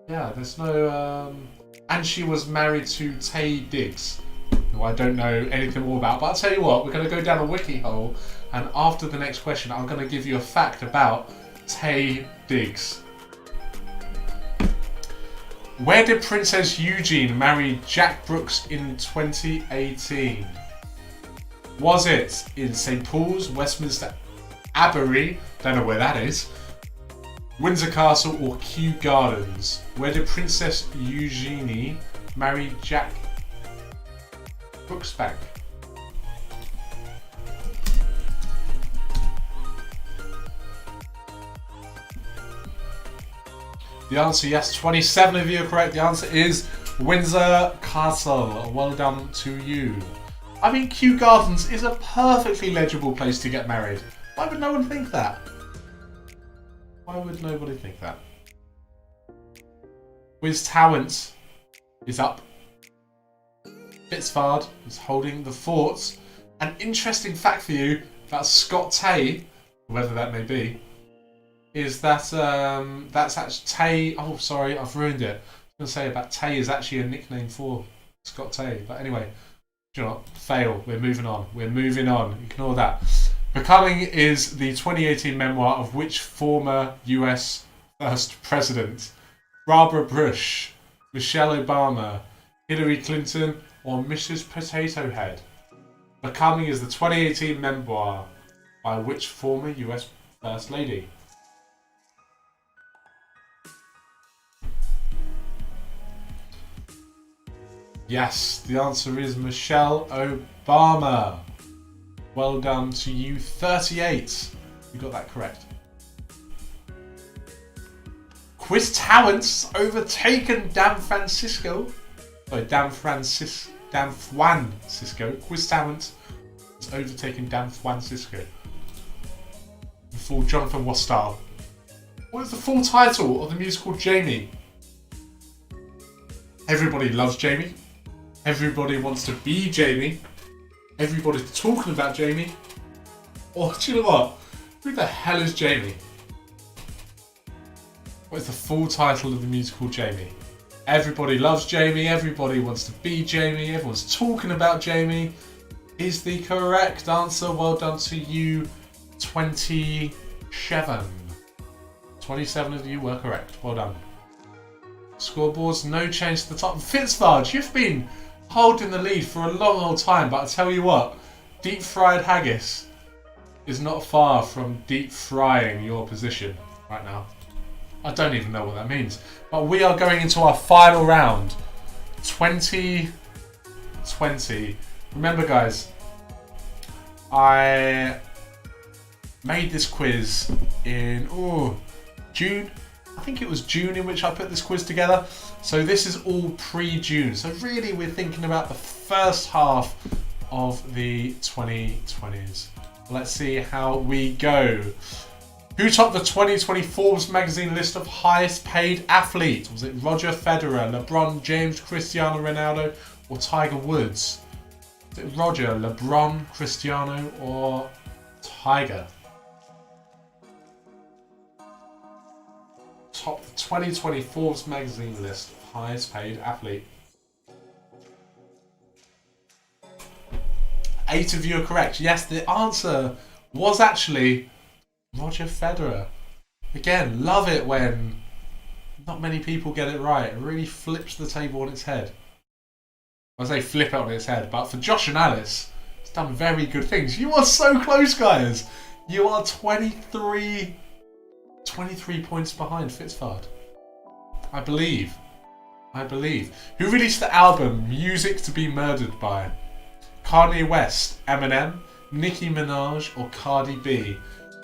Yeah, there's no... and she was married to Taye Diggs, who I don't know anything more about. But I'll tell you what, we're going to go down a wiki hole, and after the next question, I'm going to give you a fact about Taye Diggs. Where did Princess Eugenie marry Jack Brooks in 2018? Was it in St. Paul's, Westminster Abbey, don't know where that is, Windsor Castle, or Kew Gardens? Where did Princess Eugenie marry Jack Brooksbank? The answer, yes, 27 of you are correct. The answer is Windsor Castle. Well done to you. I mean, Kew Gardens is a perfectly legible place to get married. Why would no one think that? Why would nobody think that? Wiz Talent is up. Fitzfard is holding the fort. An interesting fact for you about Scott Tay, whoever that may be, is that that's actually Tay. Oh, sorry, I've ruined it. I was going to say about Tay is actually a nickname for Scott Tay. But anyway, do you know what? Fail. We're moving on. We're moving on. Ignore that. Becoming is the 2018 memoir of which former US first president? Barbara Bush, Michelle Obama, Hillary Clinton, or Mrs. Potato Head? Becoming is the 2018 memoir by which former US first lady? Yes, the answer is Michelle Obama. Well done to you, 38. You got that correct. Quiz Talents overtaken Dan Francisco. Sorry, Dan Juan Cisco. Quiz Talent has overtaken Dan Francisco. The full Jonathan Wastall. What is the full title of the musical Jamie? Everybody loves Jamie. Everybody wants to be Jamie. Everybody's talking about Jamie. Or do you know what? Who the hell is Jamie? What is the full title of the musical Jamie? Everybody loves Jamie. Everybody wants to be Jamie. Everyone's talking about Jamie. Is the correct answer. Well done to you, 27. 27 of you were correct. Well done. Scoreboards, no change to the top. Fitzvarge, you've been holding the lead for a long old time, but I tell you what, deep fried haggis is not far from deep frying your position right now. I don't even know what that means. But we are going into our final round. 2020. Remember guys, I made this quiz in June. I think it was June in which I put this quiz together. So this is all pre-June. So really we're thinking about the first half of the 2020s. Let's see how we go. Who topped the 2020 Forbes magazine list of highest paid athlete? Was it Roger Federer, LeBron James, Cristiano Ronaldo, or Tiger Woods? Was it Roger, LeBron, Cristiano, or Tiger? Top the 2020 Forbes magazine list of highest paid athlete. 8 of you are correct. Yes, the answer was actually Roger Federer. Again, love it when not many people get it right. It really flips the table on its head. I say flip it on its head, but for Josh and Alice, it's done very good things. You are so close, guys. You are 23 points behind Fitzfard. I believe. Who released the album Music to Be Murdered By? Kanye West, Eminem, Nicki Minaj, or Cardi B?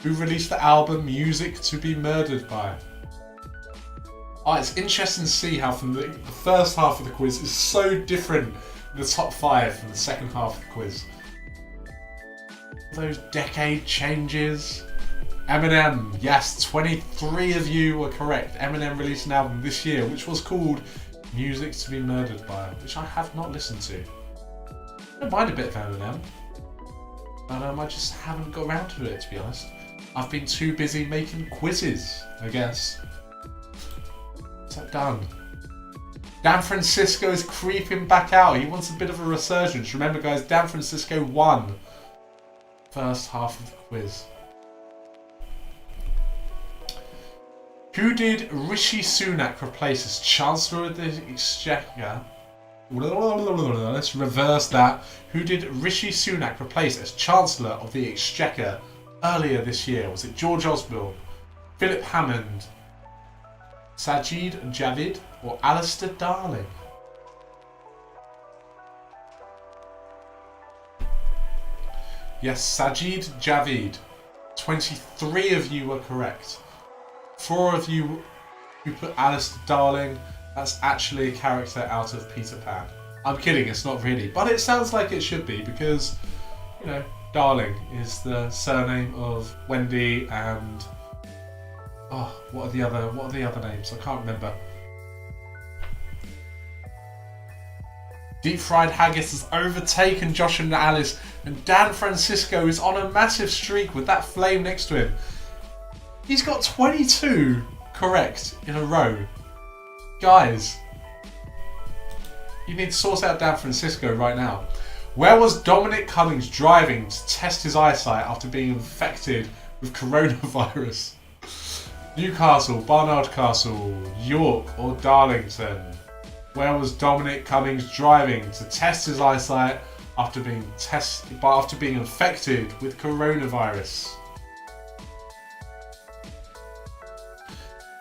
Who released the album Music to Be Murdered By? It's interesting to see how from the first half of the quiz is so different in the top 5 from the second half of the quiz. Those decade changes. Eminem, yes, 23 of you were correct. Eminem released an album this year which was called Music to Be Murdered By, which I have not listened to. I don't mind a bit of Eminem, but I just haven't got around to it, to be honest. I've been too busy making quizzes, I guess. Is that done? Dan Francisco is creeping back out. He wants a bit of a resurgence. Remember, guys, Dan Francisco won first half of the quiz. Who did Rishi Sunak replace as Chancellor of the Exchequer? Let's reverse that. Who did Rishi Sunak replace as Chancellor of the Exchequer earlier this year? Was it George Osborne, Philip Hammond, Sajid Javid, or Alistair Darling? Yes, Sajid Javid. 23 of you were correct. 4 of you who put Alistair Darling. That's actually a character out of Peter Pan. I'm kidding, it's not really. But it sounds like it should be because, you know, Darling is the surname of Wendy and... what are the other names? I can't remember. Deep Fried Haggis has overtaken Josh and Alice, and Dan Francisco is on a massive streak with that flame next to him. He's got 22 correct in a row. Guys, you need to sort out Dan Francisco right now. Where was Dominic Cummings driving to test his eyesight after being infected with coronavirus? Newcastle, Barnard Castle, York, or Darlington? Where was Dominic Cummings driving to test his eyesight after being infected with coronavirus?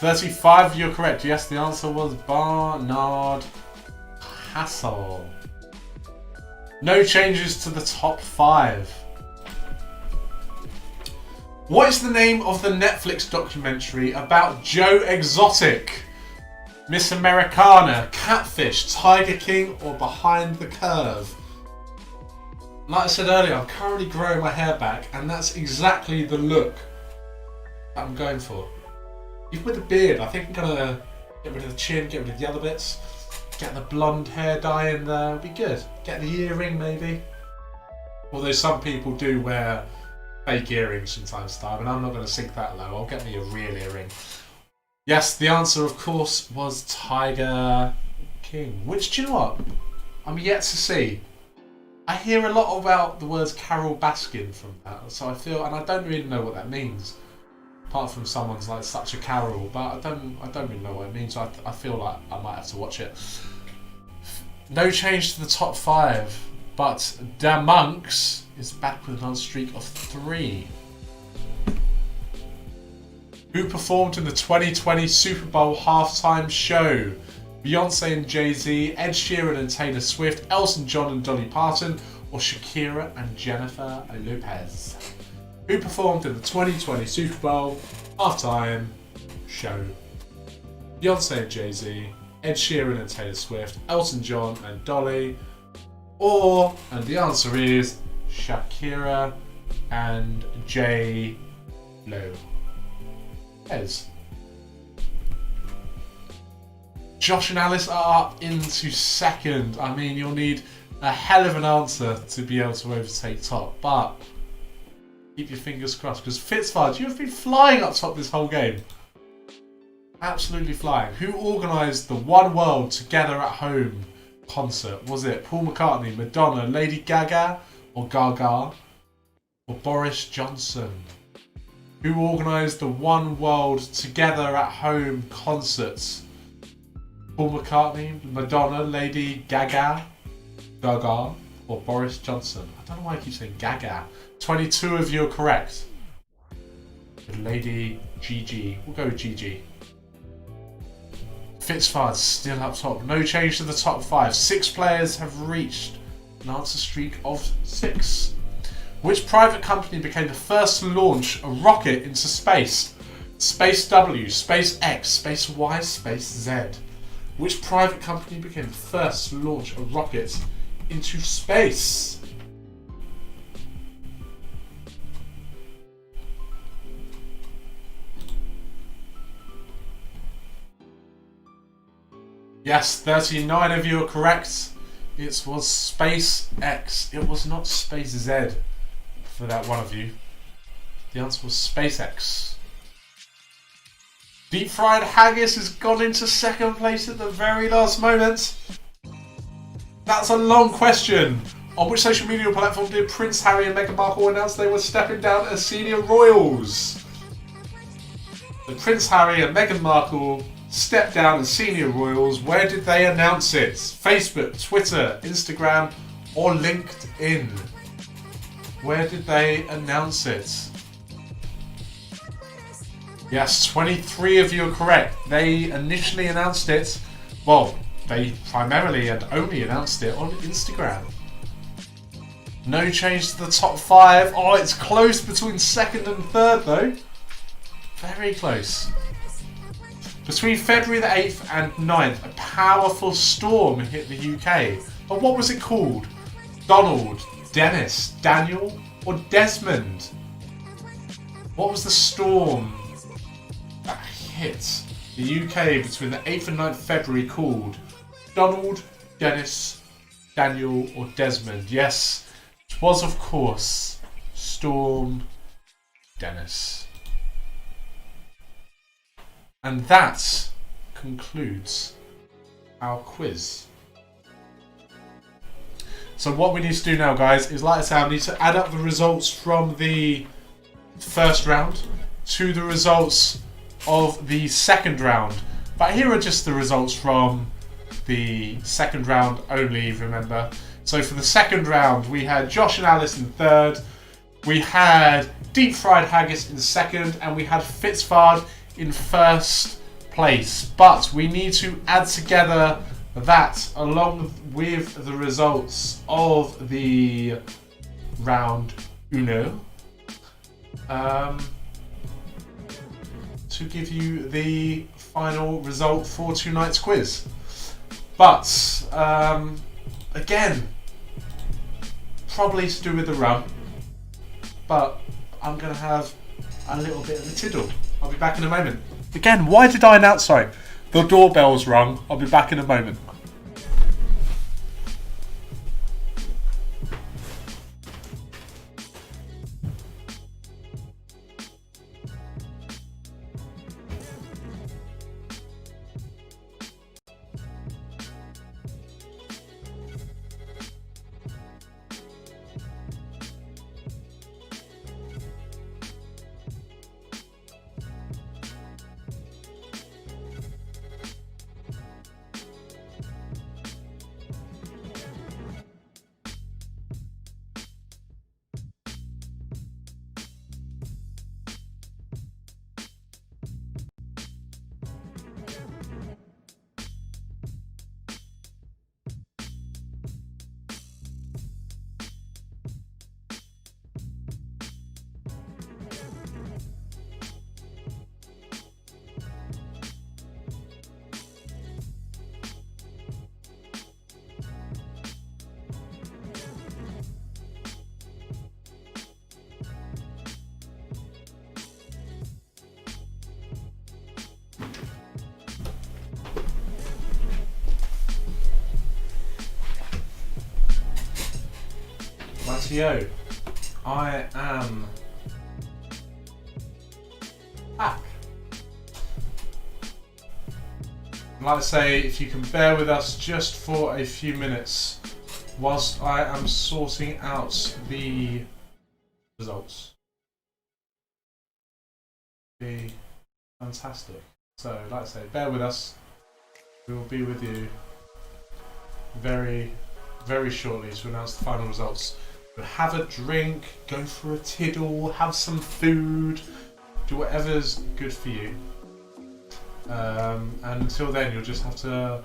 35, you're correct. Yes, the answer was Barnard hassle. No changes to the top 5. What is the name of the Netflix documentary about Joe Exotic? Miss Americana, Catfish, Tiger King, or Behind the Curve? Like I said earlier, I'm currently growing my hair back, and that's exactly the look that I'm going for. Even with the beard, I think I'm gonna get rid of the chin, get rid of the other bits, get the blonde hair dye in there, it'll be good. Get the earring maybe. Although some people do wear fake earrings from time to time, and I'm not going to sink that low. I'll get me a real earring. Yes, the answer, of course, was Tiger King. Which, do you know what? I'm yet to see. I hear a lot about the words Carol Baskin from that, so I feel, and I don't really know what that means, apart from someone's like such a Carol, but I don't really know what it means. So I feel like I might have to watch it. No change to the top 5, but Da Monks is back with another streak of 3. Who performed in the 2020 Super Bowl halftime show? Beyonce and Jay-Z, Ed Sheeran and Taylor Swift, Elton John and Dolly Parton, or Shakira and Jennifer Lopez? Who performed in the 2020 Super Bowl halftime show? Beyonce and Jay-Z, Ed Sheeran and Taylor Swift, Elton John and Dolly, or, and the answer is Shakira and J-Lo. Ez. Josh and Alice are up into second. I mean, you'll need a hell of an answer to be able to overtake top, but keep your fingers crossed, because Fitzfudge, you've been flying up top this whole game. Absolutely flying. Who organised the One World Together at Home concert? Was it Paul McCartney, Madonna, Lady Gaga, or Gaga, or Boris Johnson? Who organised the One World Together at Home concerts? Paul McCartney, Madonna, Lady Gaga, or Boris Johnson? I don't know why I keep saying Gaga. 22 of you are correct. Lady Gigi. We'll go with Gigi. Fitzfudge still up top. No change to the top 5. 6 players have reached an answer streak of 6. Which private company became the first to launch a rocket into space? Space W, Space X, Space Y, Space Z. Which private company became the first to launch a rocket into space? Yes, 39 of you are correct. It was SpaceX. It was not Space Z for that one of you. The answer was SpaceX. Deep fried haggis has gone into second place at the very last moment. That's a long question. On which social media platform did Prince Harry and Meghan Markle announce they were stepping down as senior royals? The Prince Harry and Meghan Markle stepped down as senior royals. Where did they announce it? Facebook, Twitter, Instagram, or LinkedIn? Where did they announce it? Yes, 23 of you are correct. They initially announced it, well, they primarily and only announced it on Instagram. No change to the top 5. Oh, it's close between second and third though. Very close. Between February the 8th and 9th, a powerful storm hit the UK. But what was it called? Donald, Dennis, Daniel, or Desmond? What was the storm that hit the UK between the 8th and 9th February called? Donald, Dennis, Daniel, or Desmond? Yes, it was of course Storm Dennis. And that concludes our quiz. So what we need to do now, guys, is, like I said, I need to add up the results from the first round to the results of the second round. But here are just the results from the second round only, remember. So for the second round, we had Josh and Alice in third, we had Deep Fried Haggis in second, and we had Fitzfard in first place. But we need to add together that, along with the results of the round uno, to give you the final result for tonight's quiz. But again, probably to do with the rum, but I'm going to have a little bit of a tiddle. I'll be back in a moment. Again, why did I announce? Sorry, the doorbell's rung. I'll be back in a moment. Rightio, I am back. I'd like to say, if you can bear with us just for a few minutes whilst I am sorting out the results. Be fantastic. So, like I say, bear with us. We will be with you very, very shortly to announce the final results. Have a drink, go for a tiddle, have some food, do whatever's good for you. And until then, you'll just have to,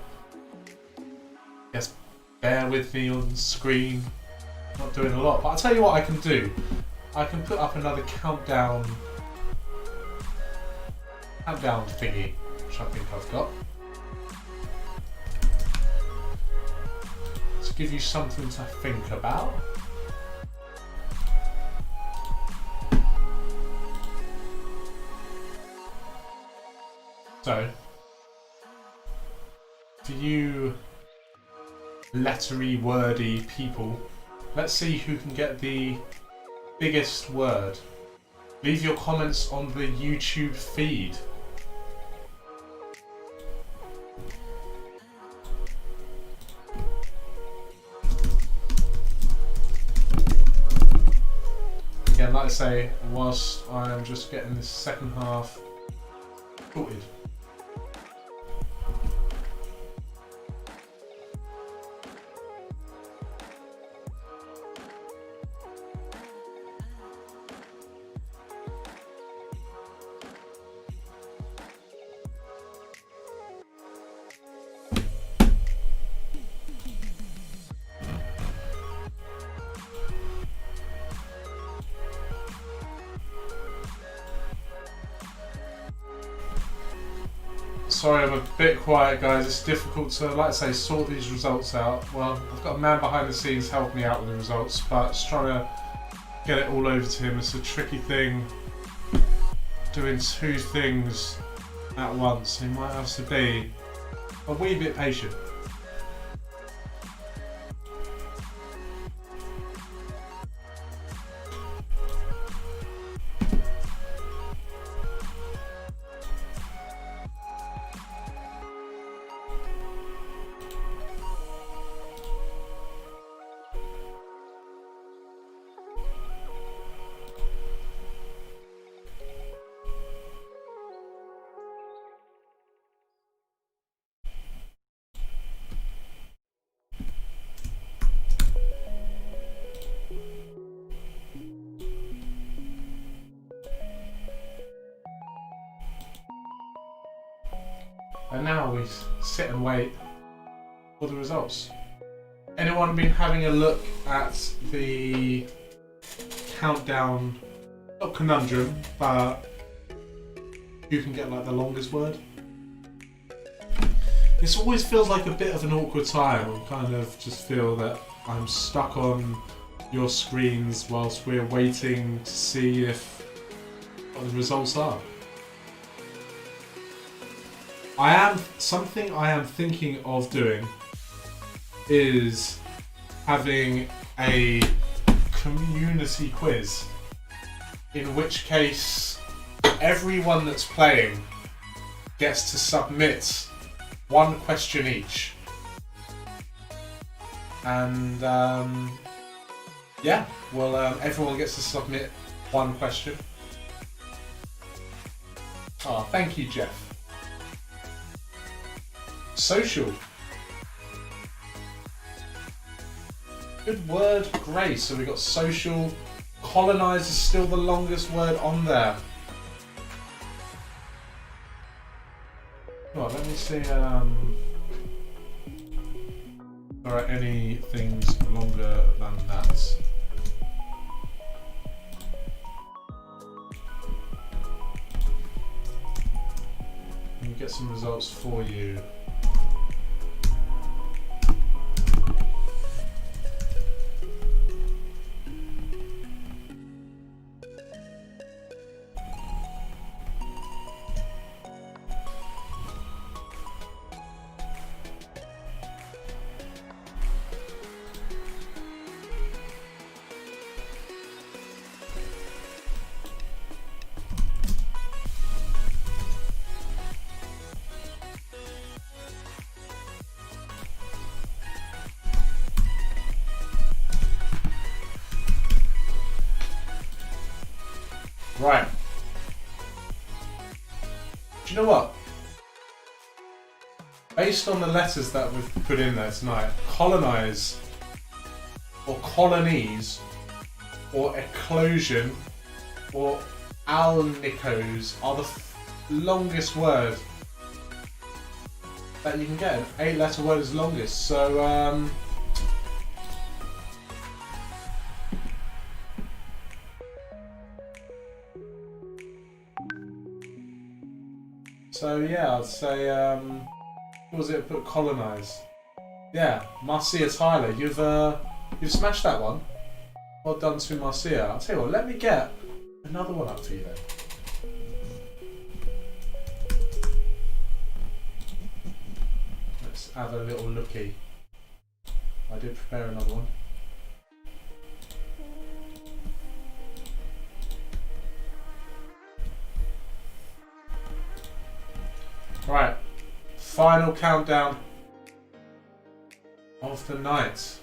bear with me on the screen. Not doing a lot, but I'll tell you what I can do. I can put up another countdown thingy, which I think I've got, to give you something to think about. So, for you lettery, wordy people, let's see who can get the biggest word. Leave your comments on the YouTube feed. Again, like I say, whilst I'm just getting this second half sorted. Sorry, I'm a bit quiet, guys. It's difficult to, like I say, sort these results out. Well, I've got a man behind the scenes helping me out with the results, but just trying to get it all over to him. It's a tricky thing, doing two things at once. He might have to be a wee bit patient. And now we sit and wait for the results. Anyone been having a look at the countdown, not conundrum, but you can get like the longest word? This always feels like a bit of an awkward time. I kind of just feel that I'm stuck on your screens whilst we're waiting to see what the results are. Something I am thinking of doing is having a community quiz, in which case everyone that's playing gets to submit one question each, and everyone gets to submit one question. Oh, thank you, Jeff. Social. Good word, great. So we got social. Colonise is still the longest word on there. Right, let me see. There are any things longer than that? Let me get some results for you. Right. Do you know what? Based on the letters that we've put in there tonight, colonise, or colonies, or eclosion, or alnicos are the longest word that you can get. An 8-letter word is longest. So yeah, I'd say, what was it? Put colonise. Yeah, Marcia Tyler, you've smashed that one. Well done to Marcia. I'll tell you what, let me get another one up for you then. Let's have a little looky. I did prepare another one. Right, final countdown of the night.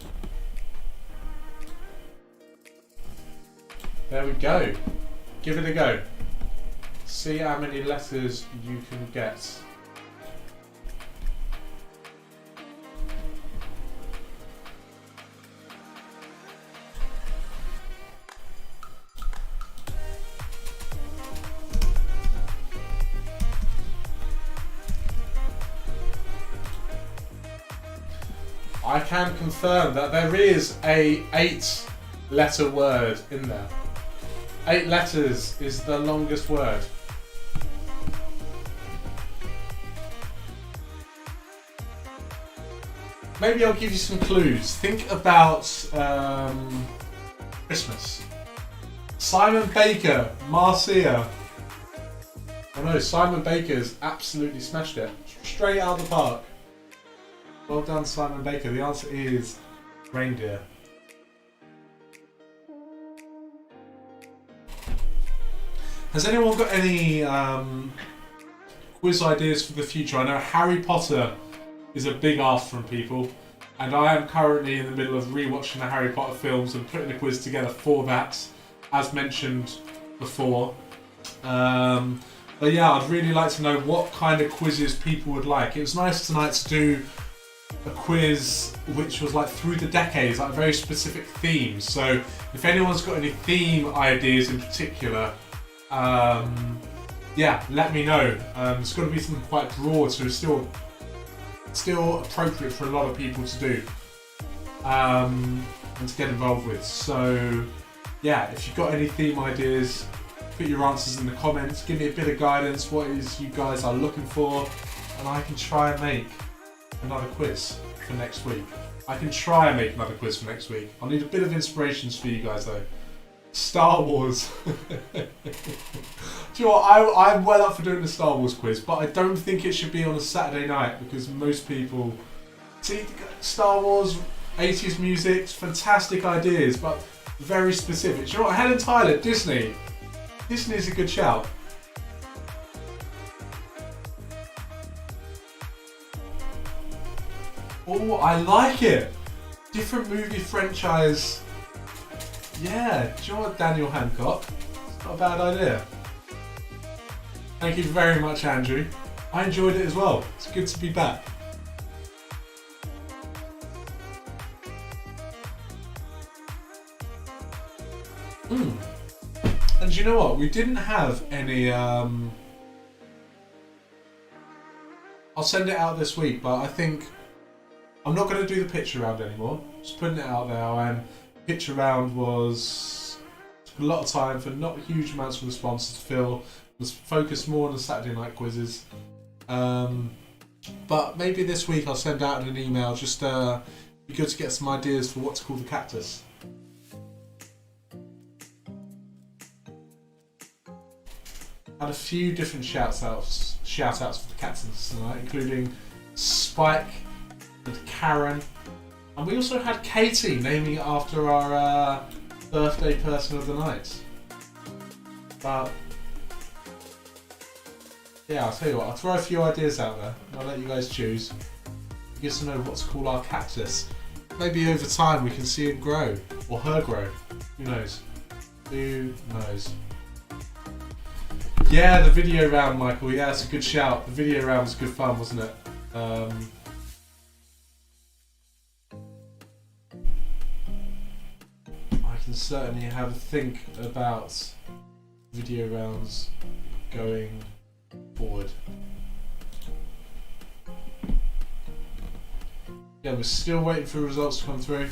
There we go. Give it a go. See how many letters you can get. I can confirm that there is a 8-letter word in there. 8 letters is the longest word. Maybe I'll give you some clues. Think about Christmas. Simon Baker, Marcia. Oh no, Simon Baker's absolutely smashed it. Straight out of the park. Well done, Simon Baker. The answer is reindeer. Has anyone got any quiz ideas for the future? I know Harry Potter is a big ask from people, and I am currently in the middle of rewatching the Harry Potter films and putting a quiz together for that, as mentioned before. But yeah, I'd really like to know what kind of quizzes people would like. It was nice tonight to do a quiz which was like through the decades, like a very specific theme. So if anyone's got any theme ideas in particular, yeah, let me know. It's got to be something quite broad, so it's still still appropriate for a lot of people to do and to get involved with. So yeah, if you've got any theme ideas, put your answers in the comments, give me a bit of guidance, what it is you guys are looking for, and I can try and make another quiz for next week. I'll need a bit of inspirations for you guys though. Star Wars. Do you know what? I'm well up for doing the Star Wars quiz, but I don't think it should be on a Saturday night because most people see Star Wars, 80s music, fantastic ideas, but very specific. Do you know what? Helen Tyler, Disney. Disney's a good shout. Oh, I like it. Different movie franchise. Yeah, do you know what, Daniel Hancock? It's not a bad idea. Thank you very much, Andrew. I enjoyed it as well. It's good to be back. And you know what? We didn't have any... I'll send it out this week, but I think I'm not going to do the picture round anymore. Just putting it out there. And picture round took a lot of time for not huge amounts of responses to fill. Was focused more on the Saturday night quizzes. But maybe this week I'll send out an email. Just be good to get some ideas for what to call the cactus. Had a few different shout outs for the cactus tonight, including Spike and Karen. And we also had Katie naming it after our birthday person of the night. But yeah, I'll tell you what, I'll throw a few ideas out there and I'll let you guys choose. You get to know what to call our cactus. Maybe over time we can see it grow, or her grow. Who knows? Who knows? Yeah, the video round, Michael. Yeah, that's a good shout. The video round was good fun, wasn't it? I can certainly have a think about video rounds going forward. Yeah, we're still waiting for results to come through.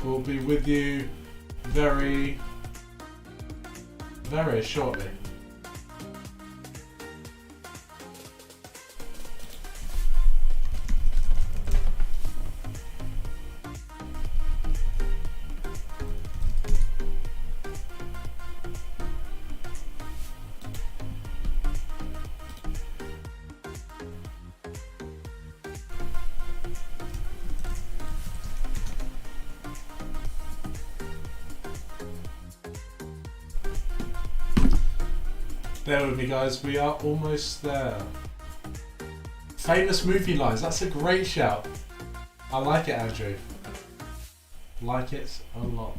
We'll be with you very shortly. Bear with me, guys, we are almost there. Famous movie lines, that's a great shout. I like it, Andrew. Like it a lot.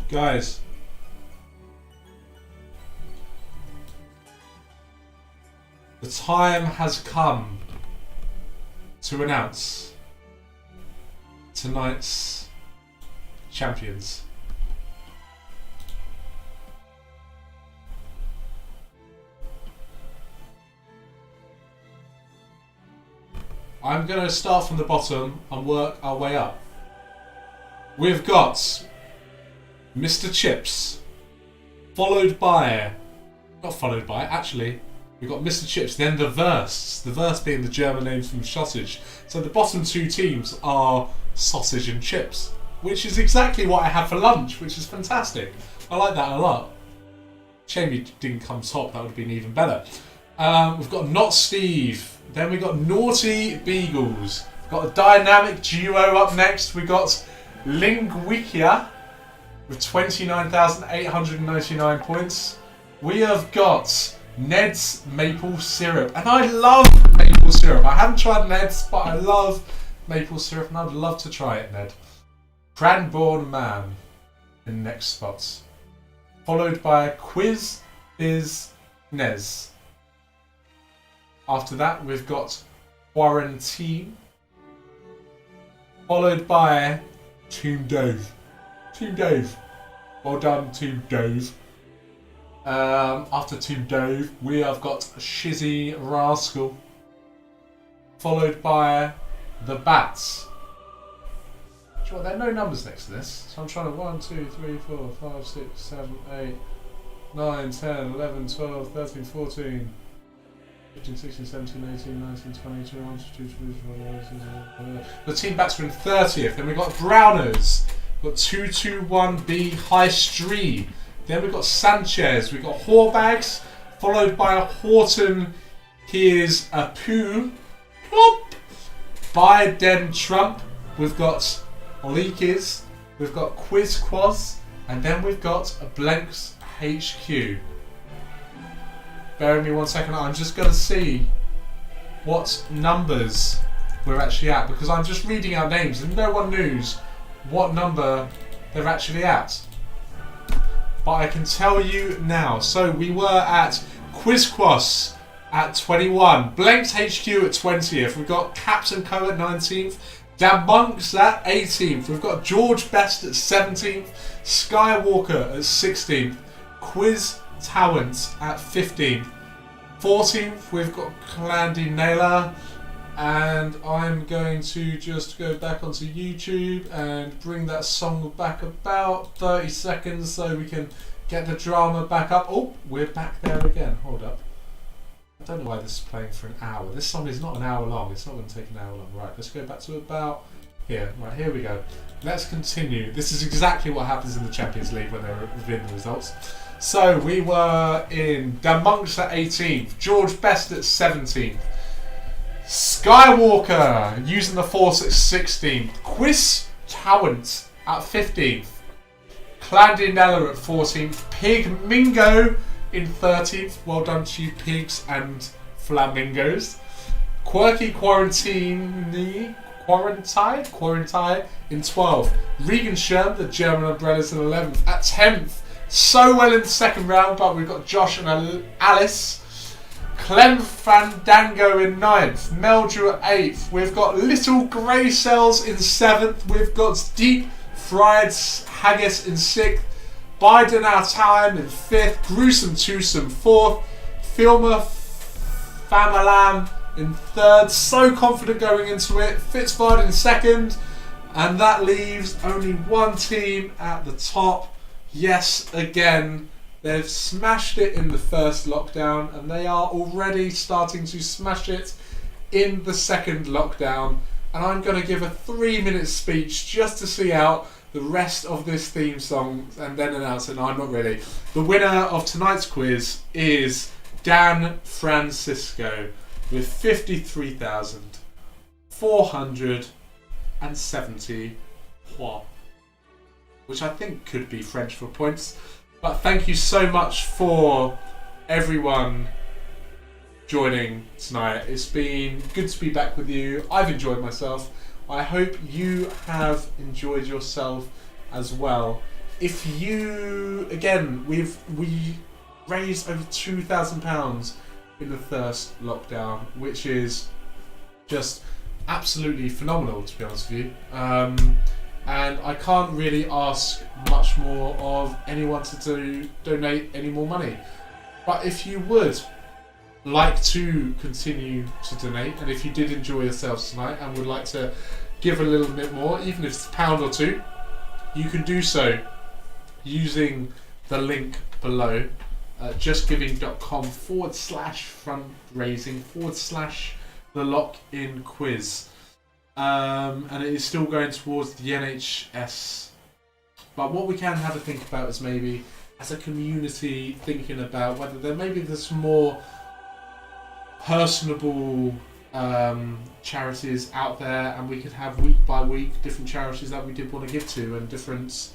Guys, the time has come to announce tonight's champions. I'm going to start from the bottom and work our way up. We've got Mr. Chips, actually, we've got Mr. Chips, then the verse being the German name from sausage. So the bottom two teams are sausage and chips, which is exactly what I had for lunch, which is fantastic. I like that a lot. Shame you didn't come top, that would have been even better. We've got Not Steve, then we've got Naughty Beagles. We've got a dynamic duo up next. We've got Linguicia with 29,899 points. We have got Ned's Maple Syrup, and I love maple syrup. I haven't tried Ned's, but I love maple syrup, and I'd love to try it, Ned. Cranbourne Man in the next spots, followed by Quiz Biz Nez. After that, we've got Quarantine, followed by Team Dave. Team Dave. Well done, Team Dave. After Team Dave, we have got Shizzy Rascal, followed by the Bats. Sure, there are no numbers next to this, so I'm trying to 1, 2, 3, 4, 5, 6, 7, 8, 9, 10, 11, 12, 13, 14, 15, 16, 17, 18, 19, 20, 21, 22, 23. The Team Bats are in 30th. Then we've got Browners. We've got 221B High Street. Then we've got Sanchez. We've got Horbags, followed by a Horton. Here's a Pooh. Biden Trump. We've got Leakers. We've got Quiz Quaz. And then we've got a Blanks HQ. Bear with me 1 second, I'm just going to see what numbers we're actually at, because I'm just reading out names and no one knows what number they're actually at. But I can tell you now. So we were at Quizquos at 21, Blanks HQ at 20th, we've got Captain Co at 19th, Dan Monks at 18th, we've got George Best at 17th, Skywalker at 16th, Quiz Talent at 15th. 14th, we've got Clandy Naylor, and I'm going to just go back onto YouTube and bring that song back about 30 seconds so we can get the drama back up. Oh, we're back there again. Hold up. I don't know why this is playing for an hour. This song is not an hour long. It's not going to take an hour long. Right, let's go back to about here. Right, here we go. Let's continue. This is exactly what happens in the Champions League when they're revealing the results. So we were in Dan Monks at 18th, George Best at 17th, Skywalker using the Force at 16th, Quiz Talent at 15th, Clandy Neller at 14th, Pig Mingo in 13th. Well done to you pigs and flamingos. Quirky Quarantine in 12th. Regan Sherm, the German Umbrellas in 11th. At 10th. So well in the second round, but we've got Josh and Alice. Clem Fandango in 9th. Meldrew at 8th. We've got Little Grey Cells in 7th. We've got Deep Fried Haggis in 6th. Biden Our Time in 5th. Gruesome Twosome 4th. Filmer Famalam in 3rd. So confident going into it. Fitzbard in 2nd. And that leaves only one team at the top. Yes, again, they've smashed it in the first lockdown and they are already starting to smash it in the second lockdown. And I'm going to give a 3-minute speech just to see out the rest of this theme song and then announce it. No, I'm not really. The winner of tonight's quiz is Dan Francisco with 53,470 points. Which I think could be French for points. But thank you so much for everyone joining tonight. It's been good to be back with you. I've enjoyed myself. I hope you have enjoyed yourself as well. If you, again, we raised over £2,000 in the first lockdown, which is just absolutely phenomenal, to be honest with you. And I can't really ask much more of anyone to donate any more money. But if you would like to continue to donate, and if you did enjoy yourselves tonight and would like to give a little bit more, even if it's £1 or £2, you can do so using the link below, justgiving.com/fundraising/the lock-in quiz. And it is still going towards the NHS. But what we can have a think about is maybe as a community thinking about whether there's more personable charities out there, and we could have week by week different charities that we did want to give to, and different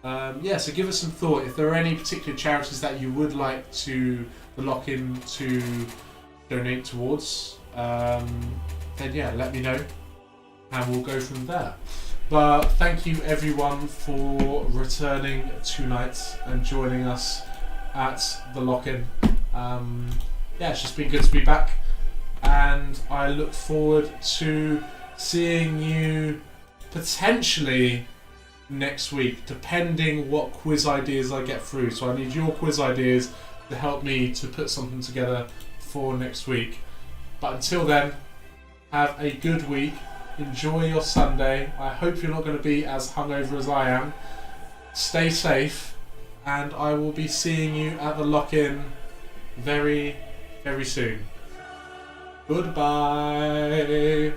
so give us some thought. If there are any particular charities that you would like to lock in to donate towards, then yeah, let me know. And we'll go from there. But thank you everyone for returning tonight and joining us at the lock-in. Yeah, it's just been good to be back, and I look forward to seeing you potentially next week, depending what quiz ideas I get through. So I need your quiz ideas to help me to put something together for next week. But until then, have a good week. Enjoy your Sunday. I hope you're not going to be as hungover as I am. Stay safe, and I will be seeing you at the lock-in very, very soon. Goodbye.